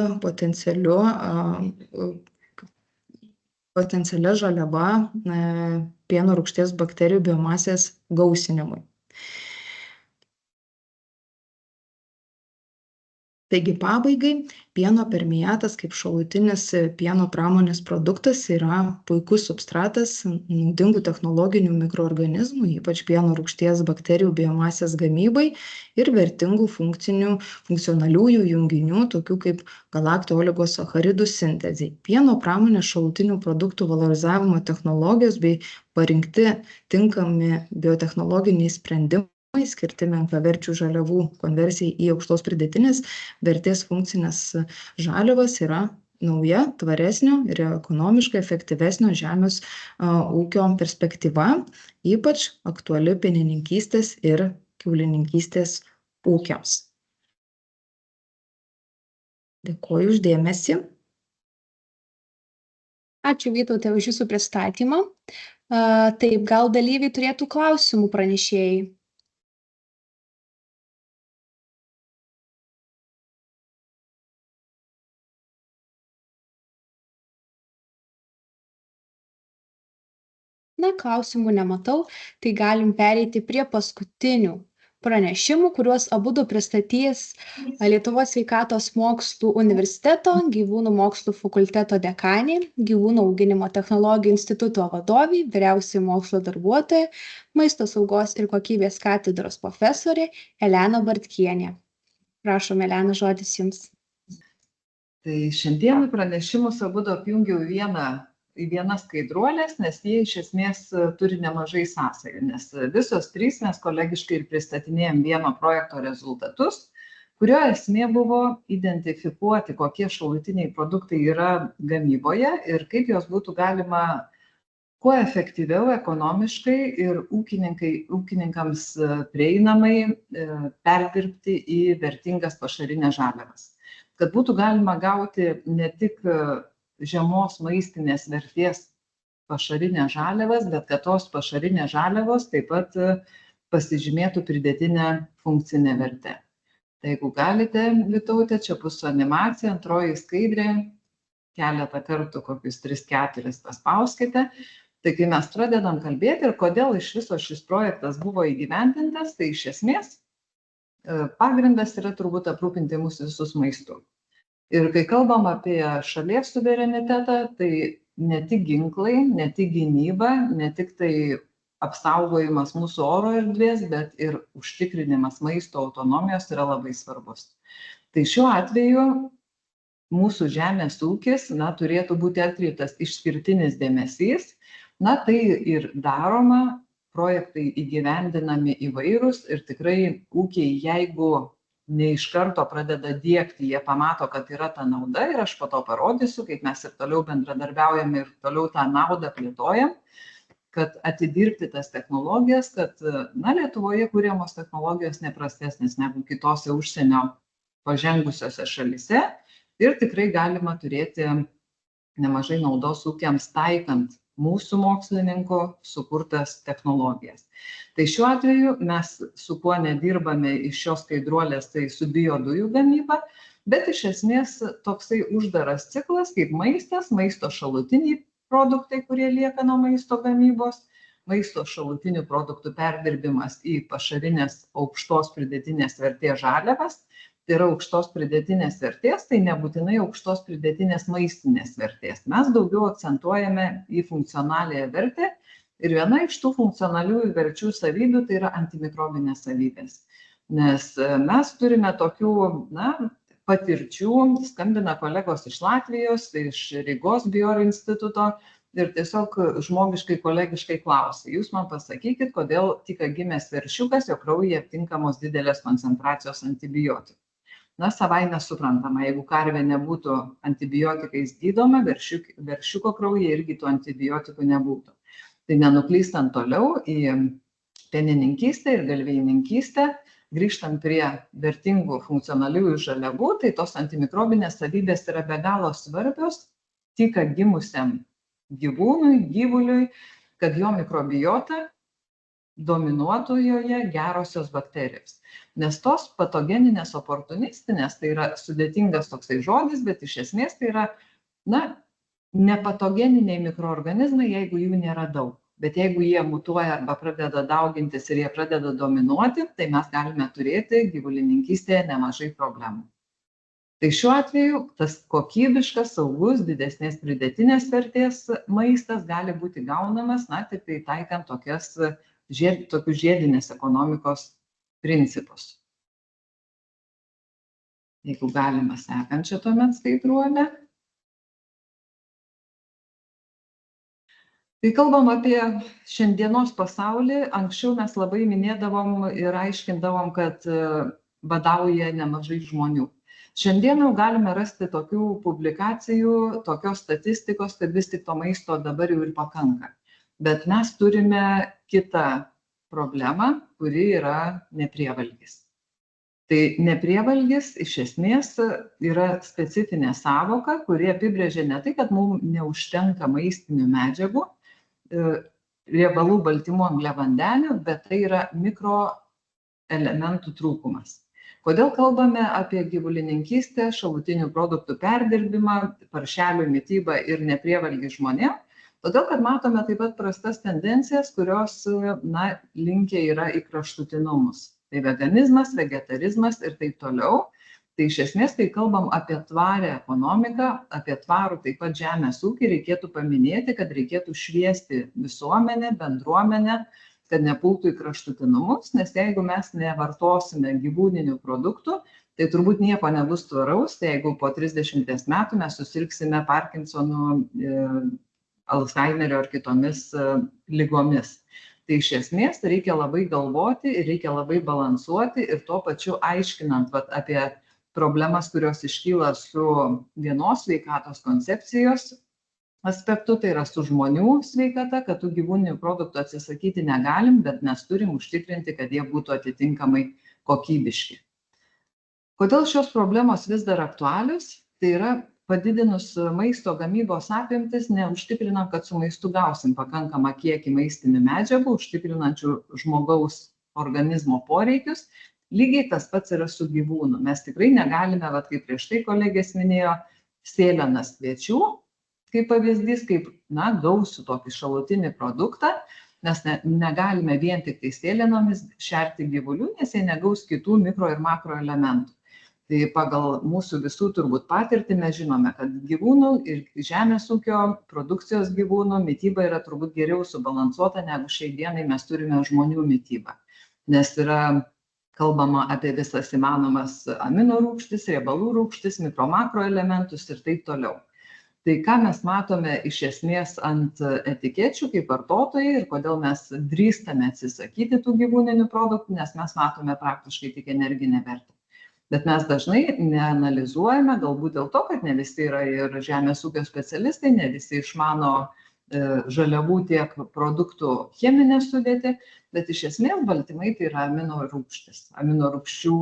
potencialia žaliava pieno rūgšties bakterijų biomasės gausinimui. Taigi pabaigai, pieno permiatas kaip šalutinis pieno pramonės produktas yra puikus substratas naudingų technologinių mikroorganizmų, ypač pieno rūgšties bakterijų biomasės gamybai ir vertingų funkcionaliųjų junginių, tokių kaip galakto-oligosacharidų sintezei. Pieno pramonės šalutinių produktų valorizavimo technologijos bei parinkti tinkami biotechnologiniai sprendimai skirti menkaverčių žaliavų konversijai į aukštos pridėtinės vertės funkcinės žaliavas yra nauja, tvaresnio ir ekonomiškai efektyvesnio žemės ūkio perspektyva, ypač aktuali pienininkystės ir kiaulininkystės ūkiams. Dėkoju už dėmesį. Ačiū Vytaute už jūsų pristatymą. Taip, gal dalyviai turėtų klausimų pranešėjai? Na, klausimų nematau, tai galim pereiti prie paskutinių pranešimų, kuriuos abudu pristatys Lietuvos sveikatos mokslų universiteto gyvūnų mokslų fakulteto dekanė, gyvūnų auginimo technologijų instituto vadovė, vyriausioji mokslo darbuotoja, maisto saugos ir kokybės katedros profesorė Elena Bartkienė. Prašom, Elena, žodis jums. Tai šiandien pranešimus abudu apjungiau į vienas skaidruolės, nes jie iš esmės turi nemažai sąsajų, nes visos trys mes kolegiškai ir pristatinėjom vieno projekto rezultatus, kurio esmė buvo identifikuoti, kokie šalutiniai produktai yra gamyboje ir kaip juos būtų galima kuo efektyviau, ekonomiškai ir ūkininkams prieinamai perdirbti į vertingas pašarinės žaliavas. Kad būtų galima gauti ne tik žemos maistinės vertės pašarinės žaliavas, bet kad tos pašarinės žaliavos taip pat pasižymėtų pridėtinę funkcinę vertę. Tai jeigu galite, Vytaute, čia bus animacija, antroji skaidrė, keletą kartų, kokius 3-4 paspauskite. Tai kai mes pradedam kalbėti ir kodėl iš viso šis projektas buvo įgyvendintas, tai iš esmės pagrindas yra turbūt aprūpinti mus visus maistu. Ir kai kalbam apie šalies suverenitetą, tai ne tik ginklai, ne tik gynyba, ne tik tai apsaugojimas mūsų oro erdvės, bet ir užtikrinimas maisto autonomijos yra labai svarbus. Tai šiuo atveju mūsų žemės ūkis, turėtų būti atkreiptas išskirtinis dėmesys. Tai ir daroma, projektai įgyvendinami įvairūs ir tikrai ūkiai, jeigu ne iš karto pradeda diegti, jie pamato, kad yra ta nauda ir aš po to parodysiu, kaip mes ir toliau bendradarbiaujam ir toliau tą naudą plėtojam, kad atidirbti tas technologijas, kad Lietuvoje kuriamos technologijos neprastesnės negu kitose užsienio pažengusiose šalyse ir tikrai galima turėti nemažai naudos ūkiams taikant mūsų mokslininkų sukurtas technologijas. Tai šiuo atveju mes su kuo nedirbame iš šios skaidruolės, tai su biodujų gamyba, bet iš esmės toksai uždaras ciklas kaip maistas, maisto šalutiniai produktai, kurie lieka nuo maisto gamybos, maisto šalutinių produktų perdirbimas į pašarinės aukštos pridėtinės vertės žaliavas. Tai yra aukštos pridėtinės vertės, tai nebūtinai aukštos pridėtinės maistinės vertės. Mes daugiau akcentuojame į funkcionaliąją vertę Ir viena iš tų funkcionaliųjų verčių savybių tai yra antimikrobinės savybės. Nes mes turime tokių, patirčių, skambina kolegos iš Latvijos, iš Rygos Bioro instituto ir tiesiog žmogiškai, kolegiškai klausia, jūs man pasakykit, kodėl tik gimęs veršiukas, jo kraujyje aptinkamos didelės koncentracijos antibiotikų. Savaime suprantama, jeigu karvė nebūtų antibiotikais gydoma, veršiuko kraujyje irgi tų antibiotikų nebūtų. Tai nenuklystant toliau į pienininkystę ir galvijininkystę, grįžtant prie vertingų funkcionaliųjų žaliavų, tai tos antimikrobinės savybės yra be galo svarbios tik gimusiam gyvūnui, gyvuliui, kad jo mikrobiota dominuotų joje gerosios bakterijos. Nes tos patogeninės oportunistinės, tai yra sudėtingas toksai žodis, bet iš esmės tai yra, nepatogeniniai mikroorganizmai, jeigu jų nėra daug. Bet jeigu jie mutuoja arba pradeda daugintis ir jie pradeda dominuoti, tai mes galime turėti gyvulininkystėje nemažai problemų. Tai šiuo atveju tas kokybiškas, saugus, didesnės pridėtinės vertės maistas gali būti gaunamas, tik tai taikant tokius žiedinės ekonomikos principus. Jeigu galima sekančią tuomet skaidruolę. Tai kalbam apie šiandienos pasaulį. Anksčiau mes labai minėdavom ir aiškindavom, kad badauja nemažai žmonių. Šiandien jau galime rasti tokių publikacijų, tokios statistikos, kad vis tik to maisto dabar jau ir pakanka. Bet mes turime kitą problemą, kuri yra neprievalgis. Tai neprievalgis iš esmės yra specifinė sąvoka, kuri apibrėžia ne tai, kad mums neužtenka maistinių medžiagų, riebalų, baltymų, angliavandenių, bet tai yra mikroelementų trūkumas. Kodėl kalbame apie gyvulininkystę, šalutinių produktų perdirbimą, paršelių mitybą ir neprievalgį žmonėm? Todėl, kad matome taip pat prastas tendencijas, kurios linkę yra į kraštutinumus. Tai veganizmas, vegetarizmas ir taip toliau. Tai iš esmės, kai kalbam apie tvarę ekonomiką, apie tvarų taip pat žemės ūkį, reikėtų paminėti, kad reikėtų šviesti visuomenę, bendruomenę, kad nepultų į kraštutinumus, nes jeigu mes nevartosime gyvūninių produktų, tai turbūt nieko nebus tvaraus, tai jeigu po 30 metų mes susirgsime Parkinsonų, Alzheimerio ar kitomis ligomis. Tai iš esmės reikia labai galvoti ir reikia labai balansuoti ir tuo pačiu aiškinant apie problemas, kurios iškyla su vienos sveikatos koncepcijos aspektu, tai yra su žmonių sveikata, kad tų gyvūninių produktų atsisakyti negalim, bet mes turim užtikrinti, kad jie būtų atitinkamai kokybiški. Kodėl šios problemos vis dar aktualios? Tai yra padidinus maisto gamybos apimtis, neužtikrinam, kad su maistu gausim pakankamą kiekį maistinių medžiagų, užtikrinančių žmogaus organizmo poreikius. Lygiai tas pats yra su gyvūnu. Mes tikrai negalime, kaip prieš tai kolegės minėjo, sėlenas kviečių, kaip pavyzdys, kaip gausų tokį šalutinį produktą, nes negalime vien tik tai sėlenomis šerti gyvulių, nes jie negaus kitų mikro ir makro elementų. Tai pagal mūsų visų turbūt patirtį mes žinome, kad gyvūnų ir žemės ūkio produkcijos gyvūnų mityba yra turbūt geriau subalansuota, negu šiai dienai mes turime žmonių mitybą. Nes yra kalbama apie visas įmanomas amino rūgštis, riebalų rūgštis, mikro makro elementus ir taip toliau. Tai ką mes matome iš esmės ant etikečių kaip vartotojai ir kodėl mes drįstame atsisakyti tų gyvūninių produktų, nes mes matome praktiškai tik energinę vertę. Bet mes dažnai neanalizuojame, galbūt dėl to, kad ne visi yra ir žemės ūkio specialistai, ne visi išmano žaliavų tiek produktų cheminę sudėtį, bet iš esmės baltymai tai yra amino rūgštis, amino rūgščių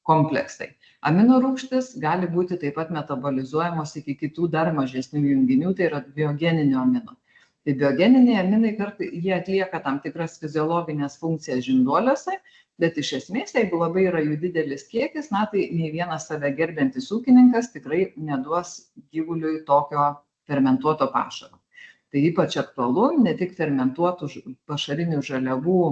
kompleksai. Amino rūgštis gali būti taip pat metabolizuojamos iki kitų dar mažesnių junginių, tai yra biogeninių aminų. Tai biogeniniai aminai jie atlieka tam tikras fiziologinės funkcijas žinduoliuose, bet iš esmės, jeigu labai yra jų didelis kiekis, tai nei vienas save gerbiantis ūkininkas tikrai neduos gyvuliui tokio fermentuoto pašaro. Tai ypač aktualu ne tik fermentuotų pašarinių žaliavų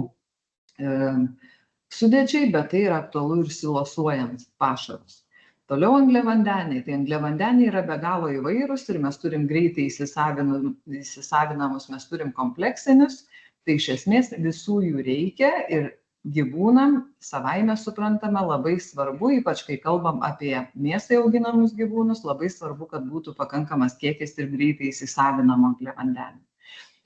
sudėčiai, bet tai yra aktualu ir silosuojant pašarus. Toliau angliavandeniai. Tai angliavandeniai yra be galo įvairūs ir mes turim greitai įsisavinamus, mes turim kompleksinius. Tai iš esmės visų jų reikia ir gyvūnam savaime suprantame labai svarbu, ypač kai kalbam apie mėsai auginamus gyvūnus, labai svarbu, kad būtų pakankamas kiekis ir greitai įsisavinamo angliavandenių.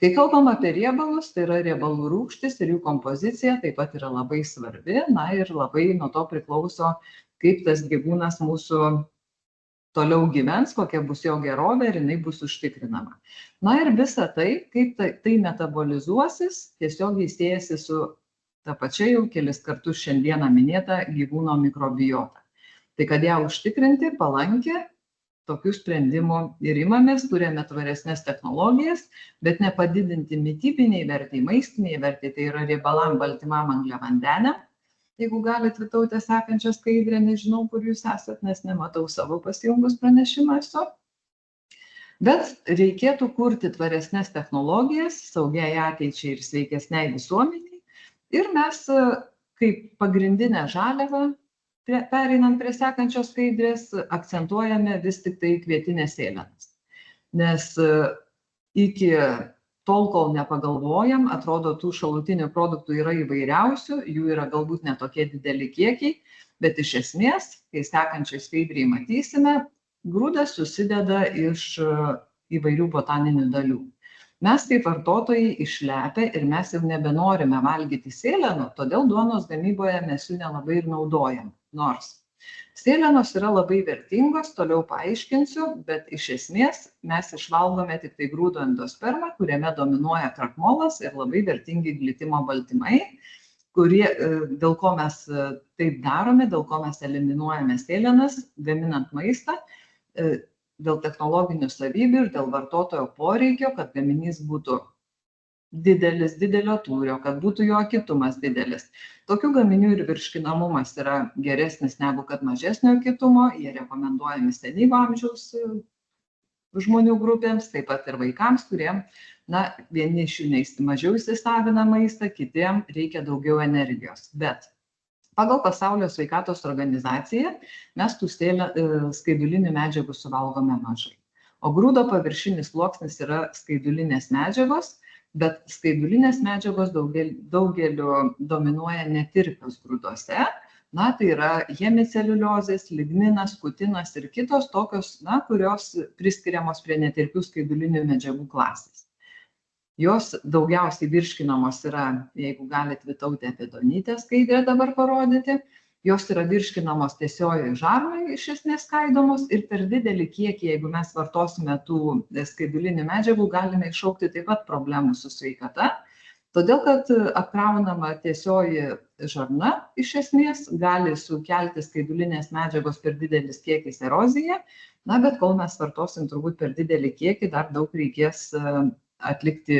Kai kalbam apie riebalus, tai yra riebalų rūgštys ir jų kompozicija taip pat yra labai svarbi, na ir labai nuo to priklauso, kaip tas gyvūnas mūsų toliau gyvens, kokia bus jo gerovė ir jinai bus užtikrinama. Na ir visa tai, kaip tai metabolizuosis, tiesiogiai siejasi su ta pačia jau kelis kartus šiandieną minėta gyvūno mikrobiota. Tai kad ją užtikrinti palankę, tokių sprendimų ir imamės, turime tvaresnės technologijas, bet nepadidinti mitybiniai vertei, maistiniai vertei, tai yra riebalam, baltymam, angliavandeniam. Jeigu galite Vytautė sekančią skaidrę, nežinau, kur jūs esat, nes nematau savo pasijungus pranešimą esu. Bet reikėtų kurti tvaresnės technologijas, saugiai ateičiai ir sveikesniai visuomeniai. Ir mes kaip pagrindinę žaliavą, pereinant prie sekančios skaidrės, akcentuojame vis tik tai kvietinės sėlenas. Nes iki tol, kol nepagalvojam, atrodo, tų šalutinių produktų yra įvairiausių, jų yra galbūt netokie dideli kiekiai, bet iš esmės, kai sekančiai skaidriai matysime, grūdas susideda iš įvairių botaninių dalių. Mes kaip vartotojai išlepę ir mes jau nebenorime valgyti sėlenų, todėl duonos gamyboje mes jų nelabai ir naudojam. Nors sėlenos yra labai vertingos, toliau paaiškinsiu, bet iš esmės mes išvalgome tik tai grūdo endospermą, kuriame dominuoja krakmolas ir labai vertingi glitimo baltymai, dėl ko mes taip darome, dėl ko mes eliminuojame sėlenas, gaminant maistą, dėl technologinių savybių ir dėl vartotojo poreikio, kad gaminys būtų didelis, didelio tūrio, kad būtų jo kitumas didelis. Tokių gaminių ir virškinamumas yra geresnis negu kad mažesnio kitumo, jie rekomenduojami senyvo amžiaus žmonių grupėms, taip pat ir vaikams, kuriem, vieni iš jų mažiau įsisavina maistą, kitiem reikia daugiau energijos. Bet pagal Pasaulio sveikatos organizaciją mes tų skaidulinių medžiagų suvalgome mažai. O grūdo paviršinis sluoksnis yra skaidulinės medžiagos, bet skaidulinės medžiagos daugeliu dominuoja netirpios grūduose. Tai yra hemiceliuliozės, ligninas, kutinas ir kitos tokios, kurios priskiriamos prie netirpių skaidulinių medžiagų klasės. Jos daugiausiai virškinamos yra, jeigu galite Vytautė Epidonytę skaidrę dabar parodyti, jos yra virškinamos tiesiojoj žarnoj iš esmės skaidomos ir per didelį kiekį, jeigu mes vartosime tų skaidulinių medžiagų, galime iššaukti taip pat problemų su sveikata. Todėl, kad apkraunama tiesioji žarna iš esmės gali sukelti skaidulinės medžiagos per didelis kiekis eroziją, bet kol mes vartosim turbūt per didelį kiekį, dar daug reikės atlikti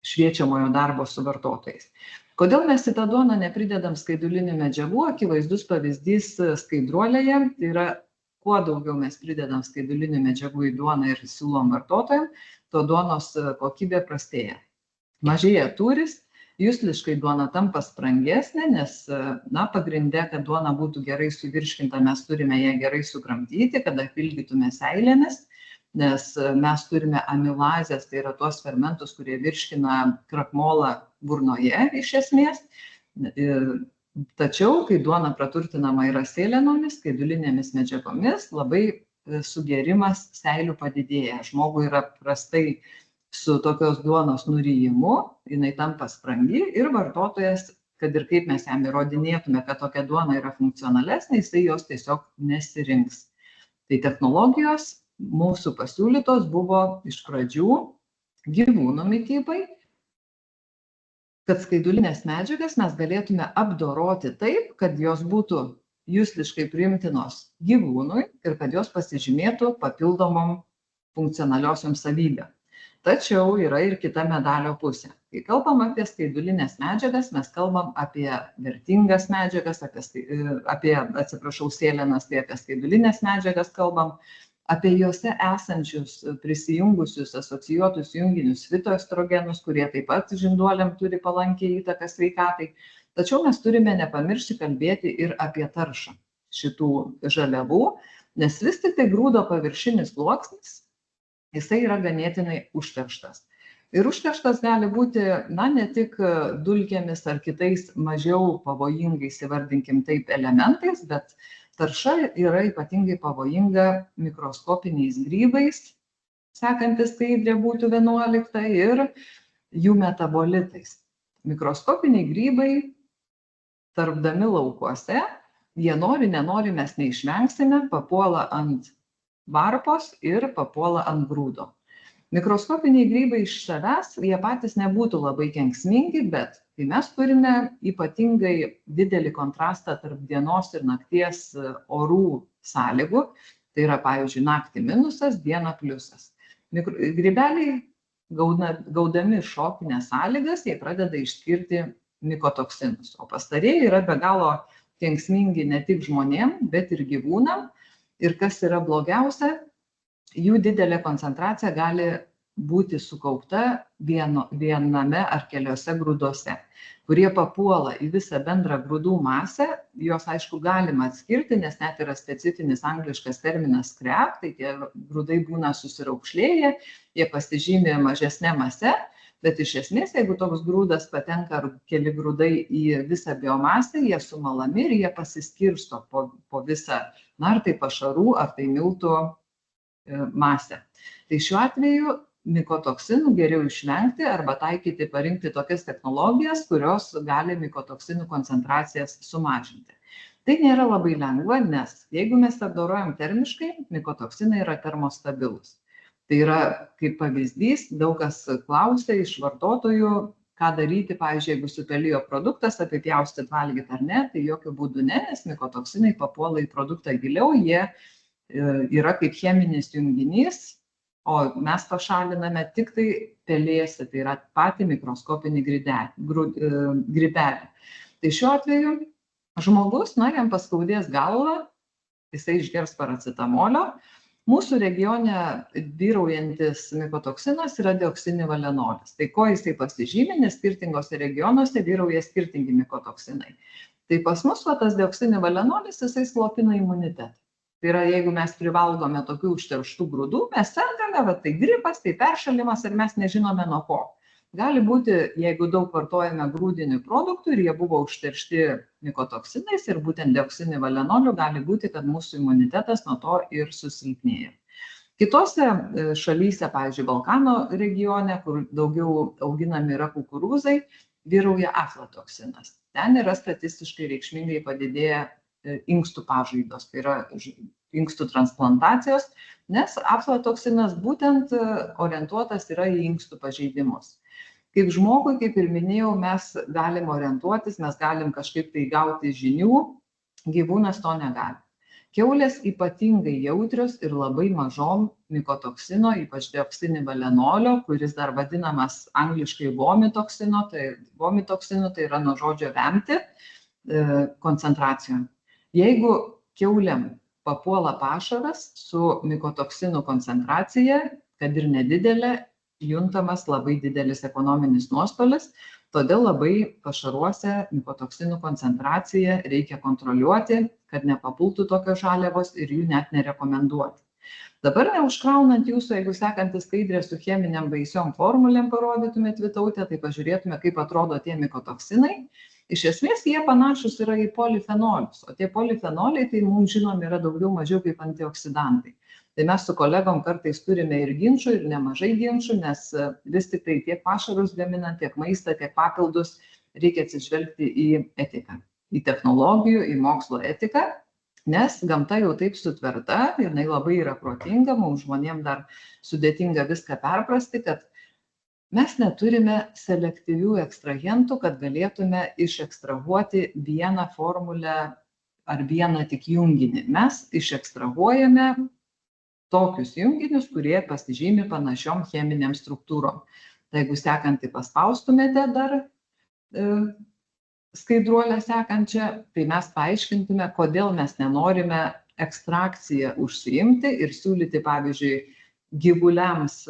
šviečiamojo darbo su vartotojais. Kodėl mes į tą duoną nepridedam skaidulinių medžiagų? Akivaizdus pavyzdys skaidruolėje, tai yra, kuo daugiau mes pridedam skaidulinių medžiagų į duoną ir siūlom vartotojams, to duonos kokybė prastėja. Mažėja tūris, jusliškai duona tampa sprangesnė, nes pagrinde, kad duona būtų gerai suvirškinta, mes turime ją gerai sukramtyti, kad apildytume seilėmis, nes mes turime amilazės, tai yra tuos fermentus, kurie virškina krakmolą burnoje iš esmės. Tačiau, kai duona praturtinama yra sėlenomis, skaidulinėmis medžiagomis, labai sugėrimas seilių padidėja. Žmogui yra prastai su tokios duonos nuryjimu, jinai tampa sprangi ir vartotojas, kad ir kaip mes jam įrodinėtume, kad tokia duona yra funkcionalesnė, jisai jos tiesiog nesirinks. Tai technologijos mūsų pasiūlytos buvo iš pradžių gyvūnų mitybai, kad skaidulinės medžiagas mes galėtume apdoroti taip, kad jos būtų jusliškai priimtinos gyvūnui ir kad jos pasižymėtų papildomom funkcionaliosiom savybėm. Tačiau yra ir kita medalio pusė. Kai kalbam apie skaidulinės medžiagas, mes kalbam apie vertingas medžiagas, sėlenas, tai apie skaidulinės medžiagas kalbam, apie juose esančius prisijungusius asocijuotus junginius fitoestrogenus, kurie taip pat žinduoliam turi palankią įtaką sveikatai. Tačiau mes turime nepamiršti kalbėti ir apie taršą. šitų žaliavų, nes vis tik tai grūdo paviršinis sluoksnis, jisai yra ganėtinai užterštas. Ir užterštas gali būti, ne tik dulkėmis ar kitais mažiau pavojingais, įvardinkim taip, elementais, bet tarša yra ypatingai pavojinga mikroskopiniais grybais, sekantis skaidrė būtų 11, ir jų metabolitais. Mikroskopiniai grybai, tarpdami laukuose, jie nori, nenori, mes neišvengsime, papuola ant varpos ir papuola ant grūdo. Mikroskopiniai grybai iš savęs, jie patys nebūtų labai kenksmingi, bet kai mes turime ypatingai didelį kontrastą tarp dienos ir nakties orų sąlygų, tai yra, pavyzdžiui, naktį minusas, diena pliusas. Grybeliai, gaudami šokinės sąlygas, jie pradeda išskirti mikotoksinus, o pastarieji yra be galo kenksmingi ne tik žmonėm, bet ir gyvūnam. Ir kas yra blogiausia, jų didelė koncentracija gali būti sukaupta viename ar keliose grūduose, kurie papuola į visą bendrą grūdų masę. Jos, aišku, galima atskirti, nes net yra specifinis angliškas terminas scrap, tai tie grūdai būna susiraukšlėję, jie pasižymė mažesnė mase, bet iš esmės, jeigu toks grūdas patenka ar keli grūdai į visą biomasę, jie sumalami ir jie pasiskirsto po visą, ar tai pašarų, ar tai miltų masę. Tai šiuo atveju mikotoksinų geriau išvengti arba taikyti, parinkti tokias technologijas, kurios gali mikotoksinų koncentracijas sumažinti. Tai nėra labai lengva, nes jeigu mes apdorojam termiškai, mikotoksinai yra termostabilus. Tai yra, kaip pavyzdys, daug kas klausia iš vartotojų, ką daryti, pavyzdžiui, jeigu supelijo produktas, apipjaustyt, valgyt ar ne, tai jokių būdų ne, nes mikotoksinai papuola į produktą giliau, jie yra kaip cheminis junginys, o mes pašaliname tik tai pelėsį, tai yra patį mikroskopinį grybelį. Tai šiuo atveju žmogus, jam paskaudės galvą, jisai išgers paracetamolio. Mūsų regione vyraujantis mikotoksinas yra dioksinivalenolis. Tai ko jisai pasižymi, nes skirtingose regionuose vyrauja skirtingi mikotoksinai. Tai pas mus tas dioksinivalenolis, jisai slopina imunitetą. Tai yra, jeigu mes privalgome tokių užterštų grūdų, mes sergame, tai gripas, tai peršalimas ir mes nežinome nuo ko. Gali būti, jeigu daug vartojame grūdinių produktų ir jie buvo užteršti mikotoksinais ir būtent dioksinivalenoliu, gali būti, kad mūsų imunitetas nuo to ir susilpnėja. Kitose šalyse, pavyzdžiui, Balkano regione, kur daugiau auginami yra kukurūzai, vyrauja aflatoksinas. Ten yra statistiškai reikšmingai padidėję inkstų pažaidos, tai yra inkstų transplantacijos, nes aflatoksinas būtent orientuotas yra į inkstų pažeidimus. Kaip žmogui, kaip ir minėjau, mes galim orientuotis, mes galim kažkaip tai gauti žinių, gyvūnas to negali. Kiaulės ypatingai jautrios ir labai mažom mikotoksino, ypač dioksinivalenolio, kuris dar vadinamas angliškai vomitoksinu, tai yra nuo žodžio vemti, koncentracijom. Jeigu kiaulėm papuola pašaras su mikotoksinų koncentracija, kad ir nedidelė, juntamas labai didelis ekonominis nuostolis, todėl labai pašaruose mikotoksinų koncentraciją reikia kontroliuoti, kad nepapultų tokios žaliavos ir jų net nerekomenduoti. Dabar neužkraunant jūsų, jeigu sekantis skaidrė su cheminiam baisiom formulėm parodytumėt Vytautę, tai pažiūrėtume, kaip atrodo tie mikotoksinai. Iš esmės jie panašus yra į polifenolius, o tie polifenoliai tai mums žinom yra daugiau mažiau kaip antioksidantai. Tai mes su kolegom kartais turime ir ginčių, ir nemažai ginčių, nes vis tik tai tiek pašarus gaminant, tiek maistą, tiek papildus reikia atsižvelgti į etiką, į technologijų, į mokslo etiką, nes gamta jau taip sutverta, jinai labai yra protinga, mums žmonėm dar sudėtinga viską perprasti, kad mes neturime selektyvių ekstrahentų, kad galėtume išekstrahuoti vieną formulę ar vieną tik junginį. Mes išekstrahuojame tokius junginius, kurie pasižymi panašiom cheminiam struktūrom. Tai jeigu sekantį paspaustumėte dar skaidruolę sekančią, tai mes paaiškintume, kodėl mes nenorime ekstrakciją užsiimti ir siūlyti, pavyzdžiui, gyvuliams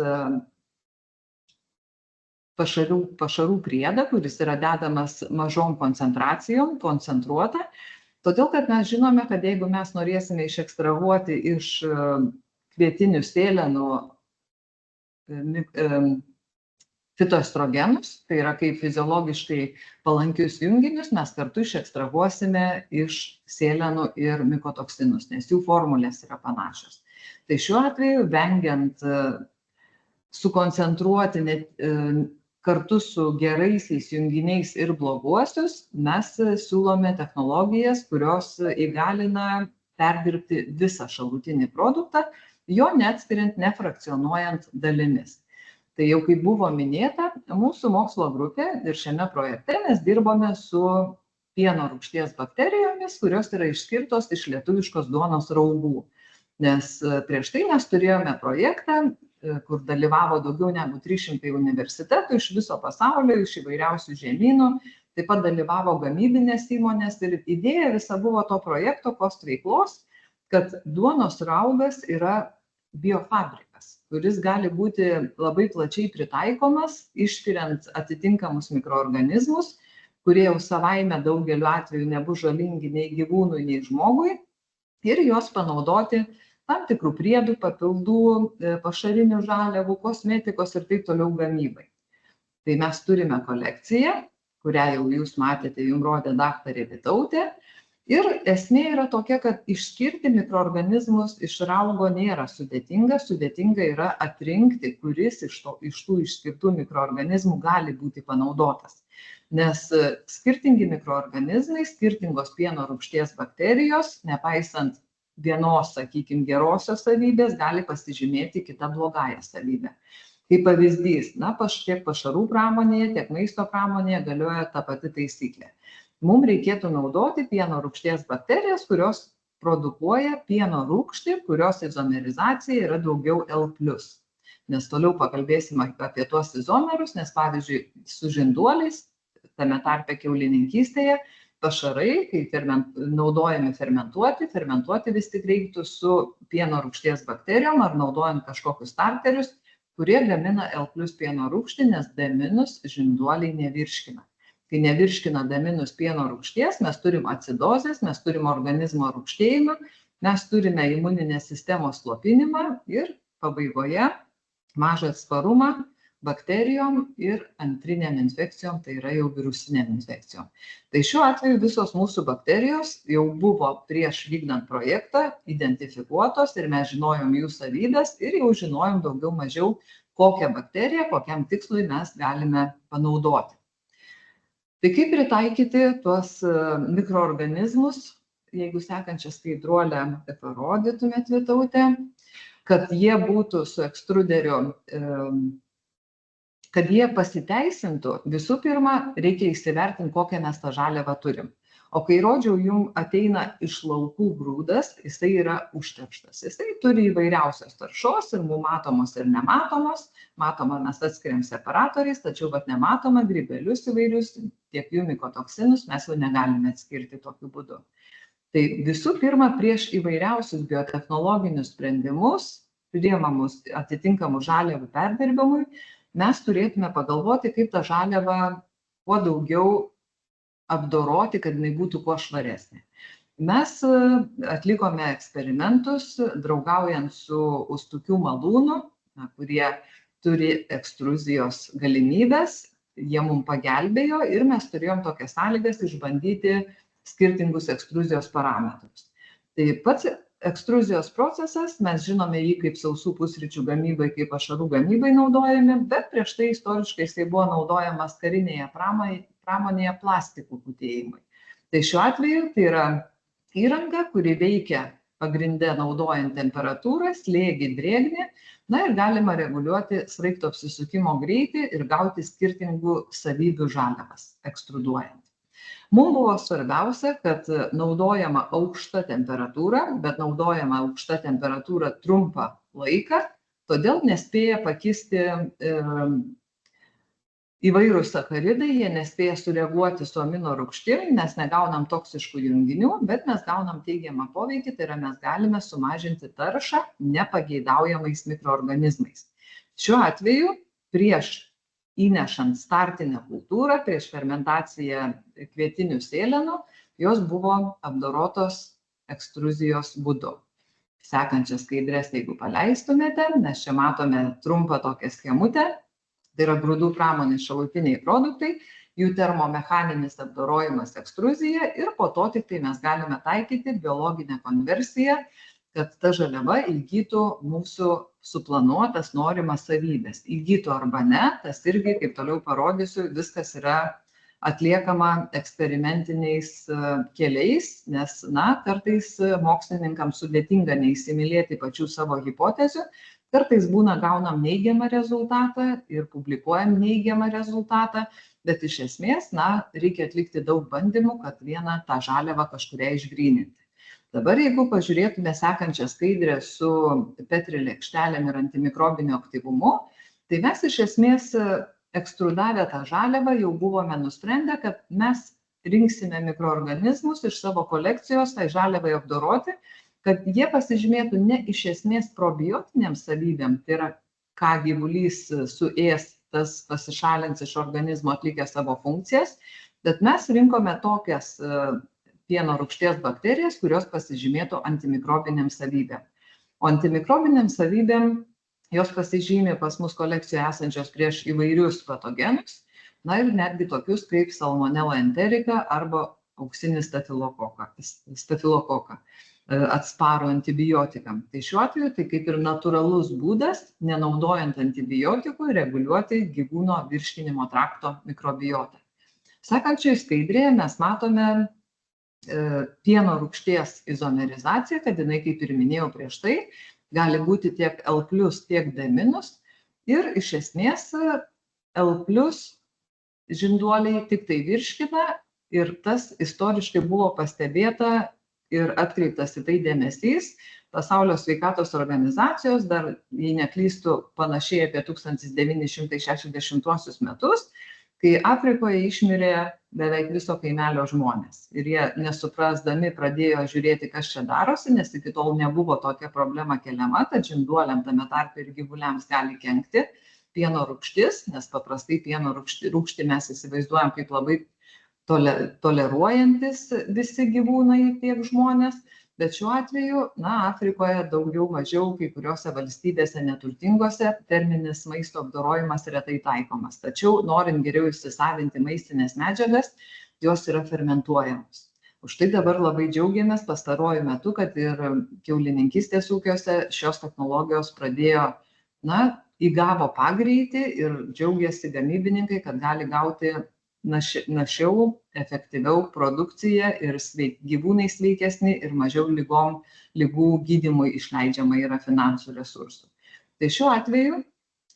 pašarų priedą, kuris yra dedamas mažom koncentracijom, koncentruota, Todėl, kad mes žinome, kad jeigu mes norėsime išekstrahuoti iš kvietinių sėlenų fitoestrogenus, tai yra kaip fiziologiškai palankius junginius, mes kartu išekstrahuosime iš sėlenų ir mikotoksinus, nes jų formulės yra panašios. Tai šiuo atveju, vengiant sukoncentruoti kartu su geraisiais junginiais ir bloguosius, mes siūlome technologijas, kurios įgalina perdirbti visą šalutinį produktą, jo neatskiriant, nefrakcionuojant dalimis. Tai jau kaip buvo minėta, mūsų mokslo grupė ir šiame projekte mes dirbome su pieno rūgšties bakterijomis, kurios yra išskirtos iš lietuviškos duonos raugų. Nes prieš tai mes turėjome projektą, kur dalyvavo daugiau negu 300 universitetų iš viso pasaulio, iš įvairiausių žemynų, taip pat dalyvavo gamybinės įmonės ir idėja visa buvo to projekto kost veiklos, kad duonos raugas yra biofabrikas, kuris gali būti labai plačiai pritaikomas, ištiriant atitinkamus mikroorganizmus, kurie jau savaime daugeliu atveju nebus žalingi nei gyvūnui, nei žmogui, ir juos panaudoti tam tikrų priedų, papildų, pašarinių žaliavų, kosmetikos ir taip toliau gamybai. Tai mes turime kolekciją, kurią jau jūs matėte, jums rodė daktarė Vytautė. Ir esmė yra tokia, kad išskirti mikroorganizmus iš raugo nėra sudėtinga. Sudėtinga yra atrinkti, kuris iš tų išskirtų mikroorganizmų gali būti panaudotas. Nes skirtingi mikroorganizmai, skirtingos pieno rūgšties bakterijos, nepaisant vienos, sakykime, gerosios savybės, gali pasižymėti kitą blogąją savybę. Kaip pavyzdys, tiek pašarų pramonėje, tiek maisto pramonėje galioja ta pati taisyklė. Mums reikėtų naudoti pieno rūgšties bakterijas, kurios produkuoja pieno rūgštį, kurios izomerizacija yra daugiau L+. Nes toliau pakalbėsime apie tuos izomerus, nes pavyzdžiui, su žinduoliais, tame tarpe kiaulininkystėje, pašarai, kai naudojami fermentuoti vis tik reiktų su pieno rūgšties bakterijom ar naudojant kažkokius starterius, kurie gamina L+ pieno rūgštį, nes D- žinduoliai nevirškina. Kai nevirškina D- pieno rūgšties, mes turim acidozės, mes turim organizmo rūgštėjimą, mes turime imuninės sistemos slopinimą ir pabaigoje mažą atsparumą bakterijom ir antriniam infekcijom, tai yra jau virusiniam infekcijom. Tai šiuo atveju visos mūsų bakterijos jau buvo prieš vykdant projektą identifikuotos ir mes žinojom jų savybės ir jau žinojom daugiau mažiau, kokią bakteriją, kokiam tikslui mes galime panaudoti. Tai kaip pritaikyti tuos mikroorganizmus, jeigu sekančią skaidruolę parodytumėt, Vytautė, kad jie būtų su ekstruderiu, kad jie pasiteisintų, visų pirma, reikia įsivertinti, kokią mes tą žaliavą turim. O kai rodžiau, jums ateina iš laukų grūdas, jisai yra užterštas. Jisai turi įvairiausios taršos ir mums matomos ir nematomos. Matoma mes atskiriam separatoriais, tačiau nematoma grybelius įvairius, tiek jų mikotoksinus mes jau negalime atskirti tokiu būdu. Tai visų pirma, prieš įvairiausius biotechnologinius sprendimus, priimamus atitinkamų žaliavų perdirbimui, mes turėtume pagalvoti, kaip tą žaliavą kuo daugiau apdoroti, kad jinai būtų kuo švaresnė. Mes atlikome eksperimentus, draugaujant su ustukių malūnu, kurie turi ekstruzijos galimybės, jie mums pagelbėjo ir mes turėjom tokias sąlygas išbandyti skirtingus ekstruzijos parametrus. Tai pats ekstruzijos procesas, mes žinome jį kaip sausų pusryčių gamybai, kaip pašarų gamybai naudojami, bet prieš tai istoriškai jisai buvo naudojamas karinėje pramonėje plastikų putėjimui. Tai šiuo atveju tai yra įranga, kuri veikia pagrinde naudojant temperatūrą, slėgį, drėgnį, ir galima reguliuoti sraigto apsisukimo greitį ir gauti skirtingų savybių žaliavas ekstruduojant. Mums buvo svarbiausia, kad naudojama aukšta temperatūra, bet naudojama aukšta temperatūra trumpą laiką, todėl nespėja pakisti įvairūs sacharidai, jie nespėja sureaguoti su amino rūgštim, nes negaunam toksiškų junginių, bet mes gaunam teigiamą poveikį, tai yra mes galime sumažinti taršą nepageidaujamais mikroorganizmais. Šiuo atveju prieš įnešant startinę kultūrą, prieš fermentaciją kvietinių sėlenų, jos buvo apdorotos ekstruzijos būdu. Sekančias skaidres, jeigu paleistumėte, mes čia matome trumpą tokią schemutę, tai yra grūdų pramonės šalutiniai produktai, jų termomechaninis apdorojimas ekstruzija ir po to tik tai mes galime taikyti biologinę konversiją, kad ta žaliava įgytų mūsų suplanuotas norimas savybės. Įgytų arba ne, tas irgi, kaip toliau parodysiu, viskas yra atliekama eksperimentiniais keliais, nes, kartais mokslininkams sudėtinga neįsimylėti pačių savo hipotezių, kartais gaunam neigiamą rezultatą ir publikuojam neigiamą rezultatą, bet iš esmės, reikia atlikti daug bandymų, kad vieną tą žaliavą kažkuria išgryninti. Dabar, jeigu pažiūrėtume sekančią skaidrę su Petri lėkštelėm ir antimikrobiniu aktyvumu, tai mes iš esmės ekstrudavę tą žaliavą jau buvome nusprendę, kad mes rinksime mikroorganizmus iš savo kolekcijos tai žaliavai apdoroti, kad jie pasižymėtų ne iš esmės probiotiniam savybėm, tai yra, ką gyvulys suės, tas pasišalins iš organizmo atlikę savo funkcijas, bet mes rinkome tokias pieno rūgšties bakterijas, kurios pasižymėtų antimikrobinėm savybėm. O antimikrobinėm savybėm jos pasižymė pas mus kolekcijoje esančios prieš įvairius patogenus, ir netgi tokius kaip Salmonella enterica arba auksinį stafilokoką, atsparo antibiotikam. Tai šiuo atveju tai kaip ir natūralus būdas, nenaudojant antibiotikų, reguliuoti gyvūno virškinimo trakto mikrobiotą. Sekančioje skaidrėje mes matome pieno rūgšties izomerizacija, kad jinai, kaip ir minėjau prieš tai, gali būti tiek L+, tiek D-. Ir iš esmės L+ žinduoliai tik tai virškina ir tas istoriškai buvo pastebėta ir atkreiptas į tai dėmesys. Pasaulio sveikatos organizacijos, dar, jei neklystu, panašiai apie 1960 metus, kai Afrikoje išmirė beveik viso kaimelio žmonės. Ir jie nesuprasdami pradėjo žiūrėti, kas čia darosi, nes iki tol nebuvo tokia problema keliama, kad žinduoliam tame tarpe ir gyvuliams gali kenkti pieno rūgštis, nes paprastai pieno rūgštį mes įsivaizduojam kaip labai toleruojantis visi gyvūnai, tiek žmonės. Bet šiuo atveju, Afrikoje daugiau mažiau kai kuriuose valstybėse neturtingose terminis maisto apdorojimas retai taikomas. Tačiau, norint geriau įsisavinti maistinės medžiagas, jos yra fermentuojamos. Už tai dabar labai džiaugiamės pastaruoju metu, kad ir kiaulininkystės ūkiuose šios technologijos pradėjo, įgavo pagreitį ir džiaugiasi gamybininkai, kad gali gauti našiau, efektyviau produkciją ir gyvūnai sveikesni ir mažiau ligų gydymui išleidžiama yra finansų resursų. Tai šiuo atveju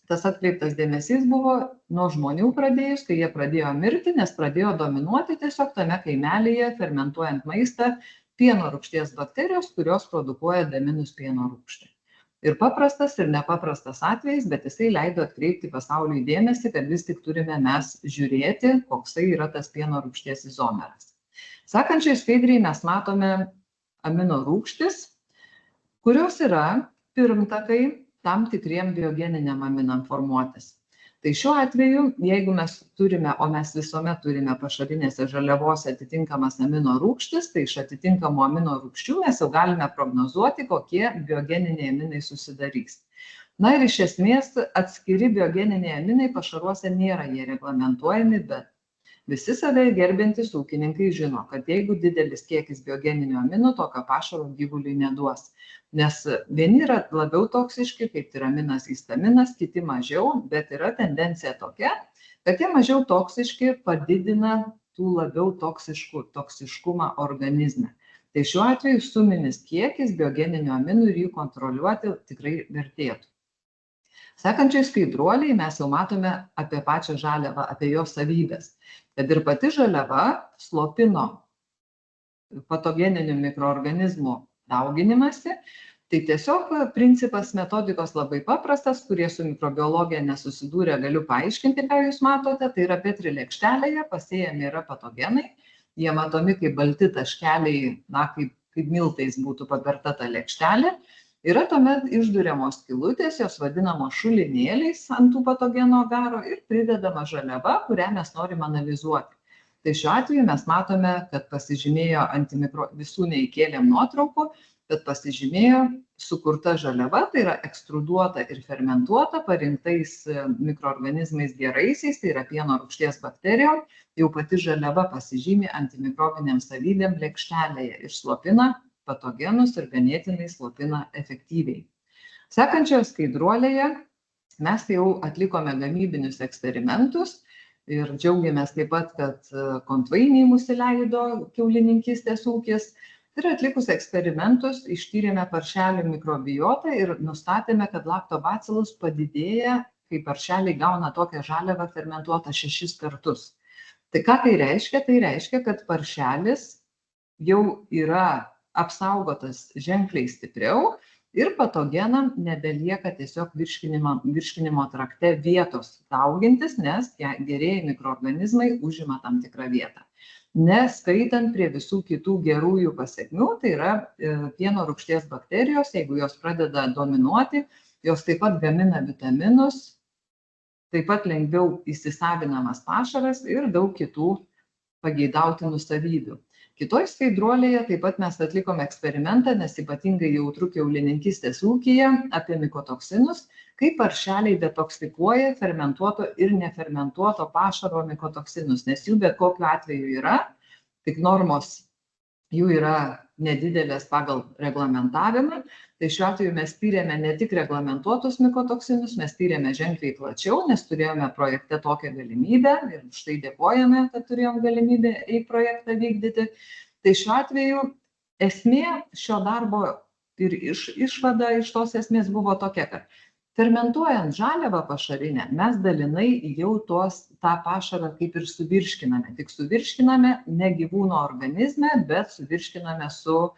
tas atkreiptas dėmesys buvo nuo žmonių pradėjus, kai jie pradėjo mirti, nes pradėjo dominuoti tiesiog tame kaimelyje, fermentuojant maistą, pieno rūgšties bakterijos, kurios produkuoja D- pieno rūgštį. Ir paprastas, ir nepaprastas atvejis, bet jisai leido atkreipti pasauliui dėmesį, kad vis tik turime mes žiūrėti, koksai yra tas pieno rūgšties izomeras. Sekančiai skaidriai mes matome amino rūgštis, kurios yra pirmtakai tam tikriem biogeniniam aminam formuotis. Tai šiuo atveju, jeigu mes turime, o mes visuomet turime pašarinėse žaliavose atitinkamas amino rūgštis, tai iš atitinkamų amino rūgščių mes jau galime prognozuoti, kokie biogeniniai aminai susidarys. Ir iš esmės atskiri biogeniniai aminai pašaruose nėra jie reglamentuojami, bet visi save gerbintys ūkininkai žino, kad jeigu didelis kiekis biogeninių aminų, tokio pašaro gyvuliui neduos. Nes vieni yra labiau toksiški, kaip tiraminas, histaminas, kiti mažiau, bet yra tendencija tokia, kad tie mažiau toksiški padidina tų labiau toksiškumą organizme. Tai šiuo atveju suminis kiekis biogeninių aminų ir jų kontroliuoti tikrai vertėtų. Sekančiai skaidruoliai mes jau matome apie pačią žaliavą, apie jos savybės. Kad ir pati žaliava slopino patogeninių mikroorganizmų dauginimąsi, tai tiesiog principas metodikos labai paprastas, kurie su mikrobiologija nesusidūrė, galiu paaiškinti, ką jūs matote, tai yra Petri lėkštelėje pasėjami yra patogenai, jie matomi kaip balti taškeliai, kaip miltais būtų paberta ta lėkštelė, yra tuomet išduriamos skylutės, jos vadinamos šulinėliais ant tų patogeno garo ir pridedama žaliava, kurią mes norim analizuoti. Tai šiuo atveju mes matome, kad pasižymėjo visų neįkėlėm nuotraukų, bet pasižymėjo sukurta žaliava, tai yra ekstruduota ir fermentuota parinktais mikroorganizmais geraisiais, tai yra pieno rūgšties bakterijom. Jau pati žaliava pasižymi antimikrobinėm savybėm lėkštelėje ir slopina patogenus ir ganėtinai slopina efektyviai. Sekančioje skaidruolėje mes jau atlikome gamybinius eksperimentus ir džiaugiamės taip pat, kad kontvainiai mūsų leido kiaulininkystės ūkis. Ir atlikus eksperimentus ištyrėme paršelių mikrobiotą ir nustatėme, kad laktobacillus padidėja, kai paršeliai gauna tokią žaliavą fermentuotą 6 kartus. Tai ką tai reiškia? Tai reiškia, kad paršelis jau yra apsaugotas ženkliai stipriau ir patogenam nebelieka tiesiog virškinimo trakte vietos daugintis, nes gerieji mikroorganizmai užima tam tikrą vietą. Neskaitant prie visų kitų gerųjų pasekmių, tai yra pieno rūgšties bakterijos, jeigu jos pradeda dominuoti, jos taip pat gamina vitaminus, taip pat lengviau įsisavinamas pašaras ir daug kitų pageidautinų savybių. Kitoj skaidruolėje taip pat mes atlikome eksperimentą, nes ypatingai jautru kiaulininkystės ūkyje apie mikotoksinus, kaip paršeliai detoksikuoja fermentuoto ir nefermentuoto pašaro mikotoksinus, nes jų bet kokiu atveju yra, tik normos jų yra nedidelės pagal reglamentavimą. Tai šiuo atveju mes tyrėme ne tik reglamentuotus mikotoksinus, mes tyrėme ženkliai plačiau, nes turėjome projekte tokią galimybę ir štai dėkojame, kad turėjom galimybę į projektą vykdyti. Tai šiuo atveju esmė šio darbo ir išvada iš tos esmės buvo tokia, kad fermentuojant žaliavą pašarinę, mes dalinai jau tą pašarą kaip ir suvirškiname. Tik suvirškiname ne gyvūno organizme, bet suvirškiname su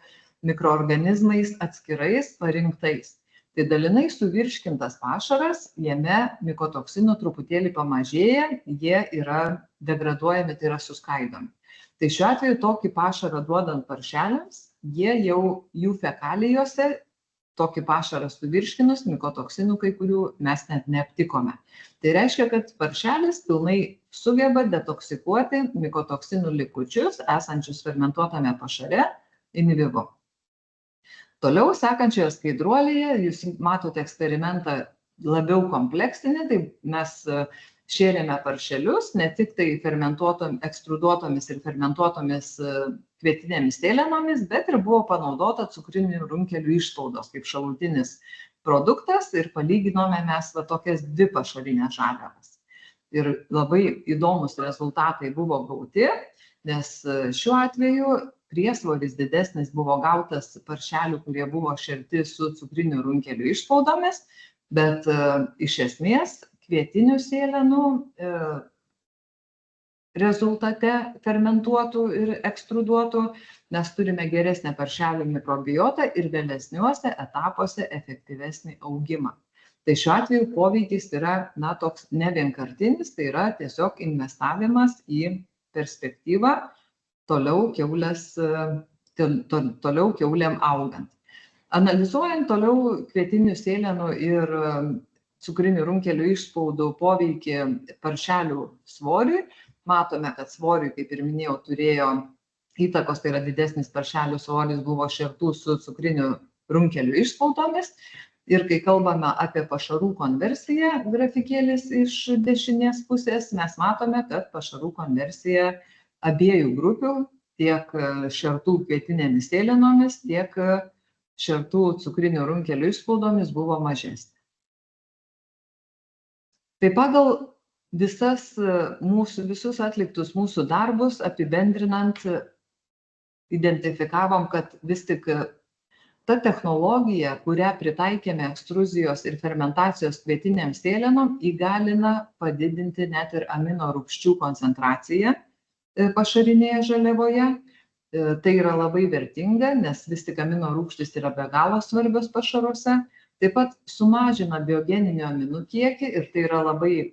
mikroorganizmais atskirais parinktais. Tai dalinai suvirškintas pašaras, jame mikotoksinų truputėlį pamažėja, jie yra degraduojami, tai yra suskaidomi. Tai šiuo atveju tokį pašarą duodant paršeliams, jų fekalijose tokį pašarą suvirškinus, mikotoksinų kai kurių mes net neaptikome. Tai reiškia, kad paršelis pilnai sugeba detoksikuoti mikotoksinų likučius esančius fermentuotame pašare in vivo. Toliau sekančioje skaidruolėje jūs matote eksperimentą labiau kompleksinį, tai mes šėrėme paršelius, ne tik tai ekstruduotomis ir fermentuotomis kvietinėmis sėlenomis, bet ir buvo panaudota cukrinių runkelių išspaudos kaip šalutinis produktas ir palyginome mes tokias 2 pašarinės žaliavas. Ir labai įdomus rezultatai buvo gauti, nes šiuo atveju priesvoris didesnis buvo gautas paršelių, kurie buvo šerti su cukrinių runkelių išspaudomis, bet iš esmės kvietinių sėlenų rezultate fermentuotų ir ekstruduotų mes turime geresnę paršelių mikrobiotą ir vėlesniuose etapuose efektyvesnį augimą. Tai šiuo atveju poveikis yra toks ne vienkartinis, tai yra tiesiog investavimas į perspektyvą toliau kiaulėm augant. Analizuojant toliau kvietinių sėlenų ir cukrinių runkelių išspaudų poveikį paršelių svoriui, matome, kad svoriui, kaip ir minėjau, turėjo įtakos, tai yra didesnis paršelių svoris buvo šertų su cukrinių runkelių išspaudomis. Ir kai kalbame apie pašarų konversiją, grafikėlis iš dešinės pusės, mes matome, kad pašarų konversija abiejų grupių, tiek šertų kvietinėmis sėlenomis, tiek šertų cukrinių runkelių išspaudomis buvo mažesnė. Tai pagal visus atliktus mūsų darbus apibendrinant, identifikavom, kad vis tik ta technologija, kurią pritaikėme ekstruzijos ir fermentacijos kvietinėms sėlenom, įgalina padidinti net ir amino rūgščių koncentraciją pašarinėje žaliavoje. Tai yra labai vertinga, nes vis tik amino rūgštys yra be galo svarbios pašaruose. Taip pat sumažina biogeninio aminų kiekį ir tai yra labai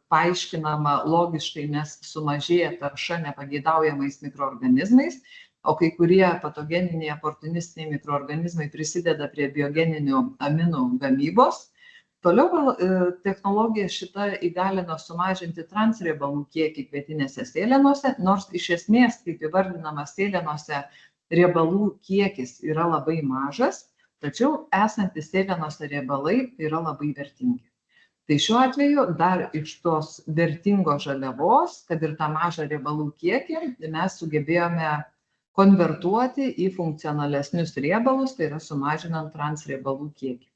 paaiškinama logiškai, nes sumažėja tarša nepageidaujamais mikroorganizmais, o kai kurie patogeniniai oportunistiniai mikroorganizmai prisideda prie biogeninių aminų gamybos. Toliau technologija šita įgalino sumažinti transriebalų kiekį kvietinėse sėlenose, nors iš esmės, kaip įvardinama, sėlenose riebalų kiekis yra labai mažas, tačiau esantys sėlenose riebalai yra labai vertingi. Tai šiuo atveju dar iš tos vertingos žaliavos, kad ir tą mažą riebalų kiekį, mes sugebėjome konvertuoti į funkcionalesnius riebalus, tai yra sumažinant transriebalų kiekį.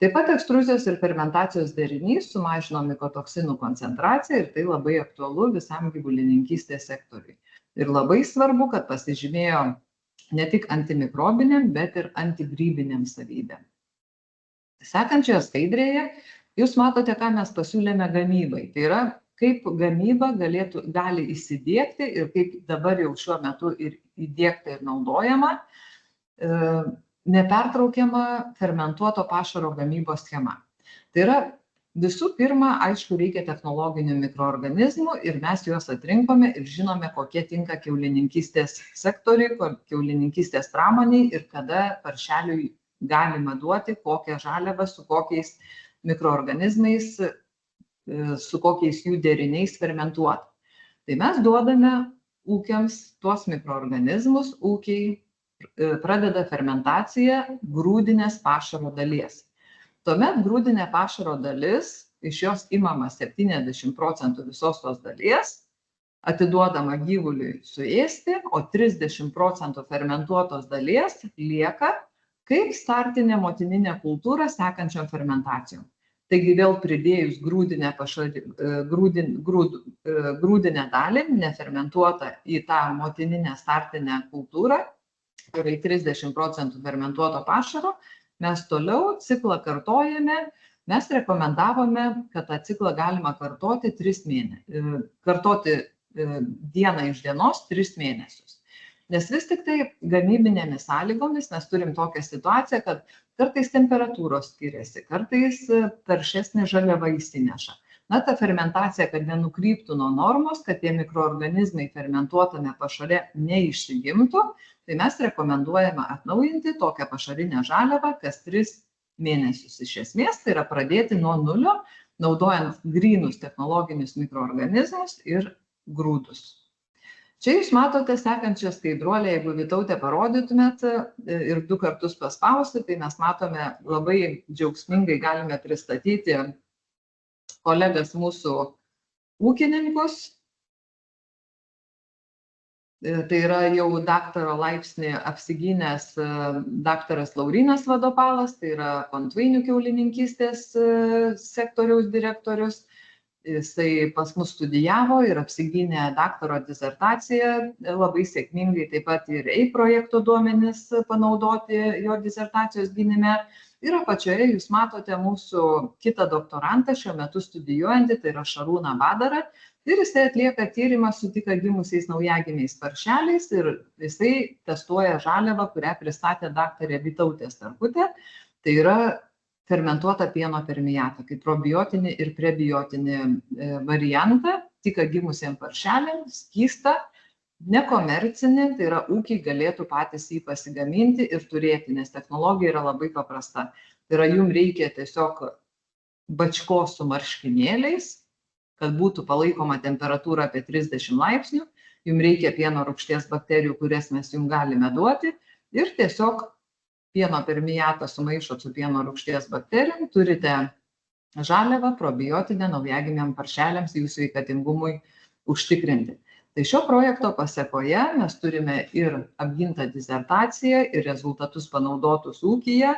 Taip pat ekstruzijos ir fermentacijos derinys sumažino mikotoksinų koncentraciją ir tai labai aktualu visam gyvulininkystės sektoriui. Ir labai svarbu, kad pasižymėjo ne tik antimikrobinėm, bet ir antigrybinėm savybėm. Sekančioje skaidrėje jūs matote, ką mes pasiūlėme gamybai. Tai yra, kaip gamyba gali įsidiegti ir kaip dabar jau šiuo metu ir įdiegta ir naudojama nepertraukiama fermentuoto pašaro gamybos schema. Tai yra, visų pirma, aišku, reikia technologinių mikroorganizmų ir mes juos atrinkome ir žinome, kokie tinka kiaulininkystės sektoriui, kiaulininkystės pramoniai ir kada paršeliui galima duoti kokią žaliavą, su kokiais mikroorganizmais, su kokiais jų deriniais fermentuoti. Tai mes duodame ūkiams tuos mikroorganizmus, ūkiai pradeda fermentaciją grūdinės pašaro dalies. Tuomet grūdinė pašaro dalis, iš jos imama 70% visos tos dalies, atiduodama gyvuliui suėsti, o 30% fermentuotos dalies lieka kaip startinė motininė kultūra sekančiom fermentacijom. Taigi vėl pridėjus grūdinę dalį, nefermentuotą į tą motininę startinę kultūrą, ir 30% fermentuoto pašaro, mes toliau ciklą kartojame, mes rekomendavome, kad tą ciklą galima kartoti dieną iš dienos 3 mėnesius. Nes vis tik tai gamybinėmis sąlygomis mes turim tokią situaciją, kad kartais temperatūros skiriasi, kartais taršesnė žaliava įsineša. Na, ta fermentacija, kad nenukryptų nuo normos, kad tie mikroorganizmai fermentuotame pašare neišsigimtų, tai mes rekomenduojame atnaujinti tokią pašarinę žaliavą kas 3 mėnesius. Iš esmės, tai yra pradėti nuo nulio, naudojant grynus technologinius mikroorganizmus ir grūdus. Čia jūs matote sekančią skaidruolę, jeigu Vytautė parodytumėt ir 2 kartus paspausti, tai mes matome labai džiaugsmingai galime pristatyti kolegas mūsų ūkininkus. Tai yra jau daktaro laipsnį apsigynęs daktaras Laurynas Vadopalas, tai yra Kontvainių kiaulininkystės sektoriaus direktorius. Jisai pas mus studijavo ir apsigynė daktaro disertaciją, labai sėkmingai taip pat ir projekto duomenis panaudoti jo disertacijos gynime. Ir apačioje jūs matote mūsų kitą doktorantą šiuo metu studijuojantį, tai yra Šarūną Badarą. Ir jisai atlieka tyrimą su tik gimusiais naujagimiais paršeliais ir jisai testuoja žaliavą, kurią pristatė daktarė Vytautė Starkutė. Tai yra fermentuota pieno permijata, kaip probiotinį ir prebiotinį variantą, tik gimusiem paršeliam, skystą, nekomercinį, tai yra ūkiai galėtų patys jį pasigaminti ir turėti, nes technologija yra labai paprasta. Tai yra, jums reikia tiesiog bačkos su marškinėliais, kad būtų palaikoma temperatūra apie 30 laipsnių, jums reikia pieno rūgšties bakterijų, kurias mes jums galime duoti, ir tiesiog pieno permijatą sumaišot su pieno rūgšties bakterijom, turite žaliavą probiotinę naujagimiam paršeliams jų sveikatingumui užtikrinti. Tai šio projekto pasekoje mes turime ir apgintą disertaciją, ir rezultatus panaudotus ūkyje,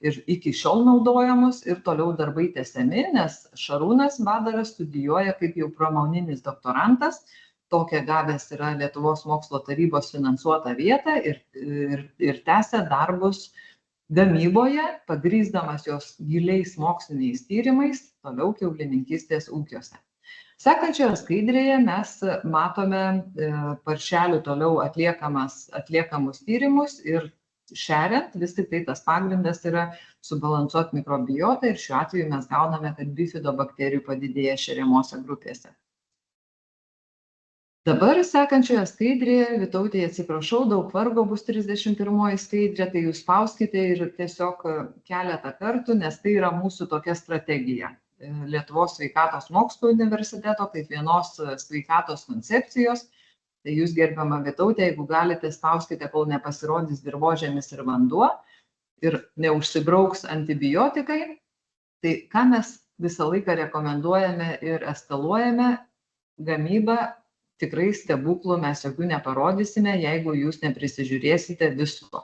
ir iki šiol naudojamus, ir toliau darbai tęsiami, nes Šarūnas Badaras studijuoja kaip jau pramoninis doktorantas, tokią gavęs yra Lietuvos mokslo tarybos finansuotą vietą ir tęsia darbus gamyboje, pagrįsdamas jos giliais moksliniais tyrimais toliau kiaulininkystės ūkiuose. Sekančioje skaidrėje mes matome paršelių toliau atliekamus tyrimus ir šeriant, vis tik tai tas pagrindas yra subalansuoti mikrobiotą ir šiuo atveju mes gauname, kad bifidobakterijų padidėja šeriamose grupėse. Dabar sekančioje skaidrėje, Vytautė, atsiprašau, daug vargo bus 31 skaidrė, tai jūs spauskite ir tiesiog keletą kartų, nes tai yra mūsų tokia strategija. Lietuvos sveikatos mokslų universiteto kaip vienos sveikatos koncepcijos. Tai jūs, gerbiama Vytautė, jeigu galite, spauskite, kol nepasirodys dirvožemis ir vanduo ir neužsibrauks antibiotikai. Tai ką mes visą laiką rekomenduojame ir eskaluojame, gamybą tikrai stebuklų mes jokių neparodysime, jeigu jūs neprisižiūrėsite visko.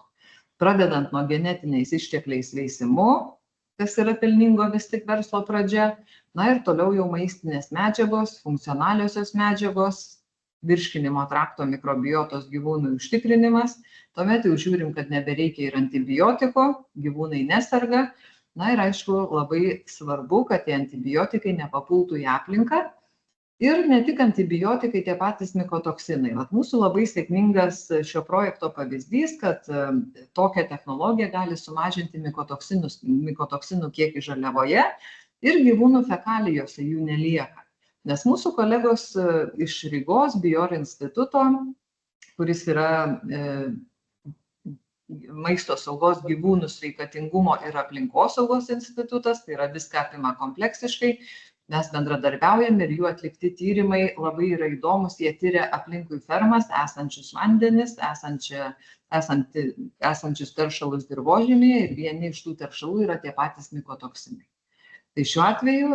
Pradedant nuo genetiniais ištekliais veisimu, kas yra pelningo vis tik verslo pradžia, na ir toliau jau maistinės medžiagos, funkcionaliosios medžiagos, virškinimo trakto mikrobiotos gyvūnų užtikrinimas, tuomet jau žiūrim, kad nebereikia ir antibiotiko, gyvūnai neserga, na ir aišku, labai svarbu, kad tie antibiotikai nepapultų į aplinką. Ir ne tik antibiotikai, tie patys mikotoksinai. Vat mūsų labai sėkmingas šio projekto pavyzdys, kad tokia technologija gali sumažinti mikotoksinų kiekį žaliavoje ir gyvūnų fekalijose jų nelieka. Nes mūsų kolegos iš Rygos Bior instituto, kuris yra maisto saugos, gyvūnų sveikatingumo ir aplinkosaugos institutas, tai yra viską apima kompleksiškai. Mes bendradarbiaujam ir jų atlikti tyrimai labai yra įdomus, jie tyria aplinkui fermas esančius vandenis, esančius teršalus dirvožemyje ir vieni iš tų teršalų yra tie patys mikotoksinai. Tai šiuo atveju,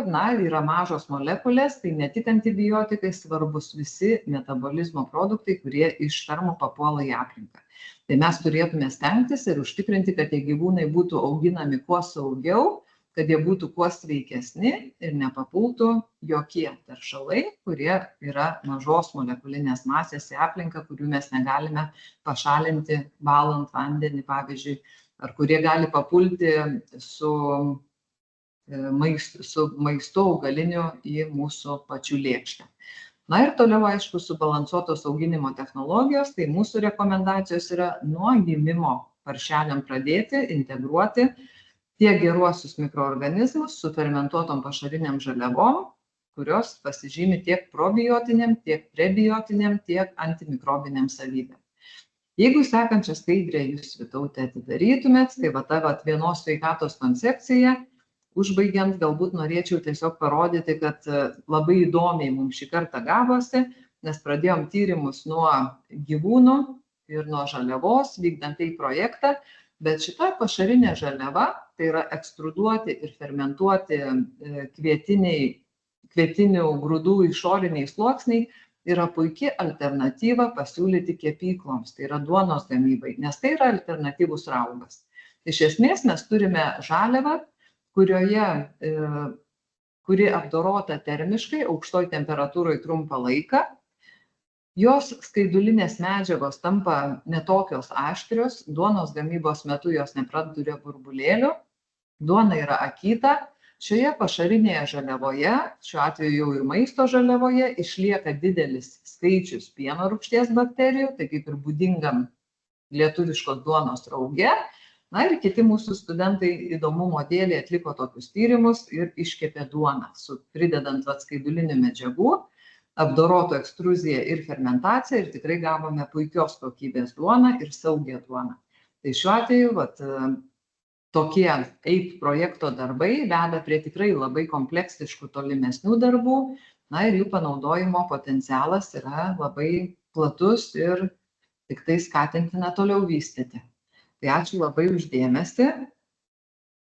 yra mažos molekulės, tai ne tik antibiotikai, svarbus visi metabolizmo produktai, kurie iš fermų papuola į aplinką. Tai mes turėtume stengtis ir užtikrinti, kad tie gyvūnai būtų auginami kuo saugiau, kad jie būtų kuo sveikesni ir nepapultų jokie teršalai, kurie yra mažos molekulinės masės į aplinką, kurių mes negalime pašalinti valant vandenį, pavyzdžiui, ar kurie gali papulti su maistu augaliniu į mūsų pačių lėkštę. Na ir toliau, aišku, subalansuotos auginimo technologijos, tai mūsų rekomendacijos yra nuo gimimo paršeliam pradėti, integruoti tiek geruosius mikroorganizmus su fermentuotom pašariniam žaliavom, kurios pasižymi tiek probiotiniam, tiek prebiotiniam, tiek antimikrobiniam savybėm. Jeigu sekančią skaidrę jūs, Vytautė, atidarytumėt, tai ta vienos sveikatos koncepcija, užbaigiant, galbūt norėčiau tiesiog parodyti, kad labai įdomiai mums šį kartą gavosi, nes pradėjom tyrimus nuo gyvūnų ir nuo žaliavos, vykdant tai projektą, bet šita pašarinė žaliava, tai yra ekstruduoti ir fermentuoti kvietinių grūdų išoriniai sluoksniai, yra puikia alternatyva pasiūlyti kepykloms, tai yra duonos gamybai, nes tai yra alternatyvus raugas. Iš esmės mes turime žaliavą, kuri apdorota termiškai, aukštoj temperatūroje trumpą laiką. Jos skaidulinės medžiagos tampa netokios aštrios, duonos gamybos metu jos nepraduria burbulėlių, duona yra akyta, šioje pašarinėje žaliavoje, šiuo atveju jau ir maisto žaliavoje, išlieka didelis skaičius pieno rūgšties bakterijų, tai kaip ir būdingam lietuviškos duonos rauge. Na ir kiti mūsų studentai įdomumo dėlei atliko tokius tyrimus ir iškepė duoną, pridedant skaidulinių medžiagų, apdoroto ekstruziją ir fermentaciją ir tikrai gavome puikios kokybės duoną ir saugią duoną. Tai šiuo atveju tokie EIP projekto darbai veda prie tikrai labai kompleksiškų tolimesnių darbų, na ir jų panaudojimo potencialas yra labai platus ir tik tai skatintina toliau vystyti. Tai ačiū labai uždėmesi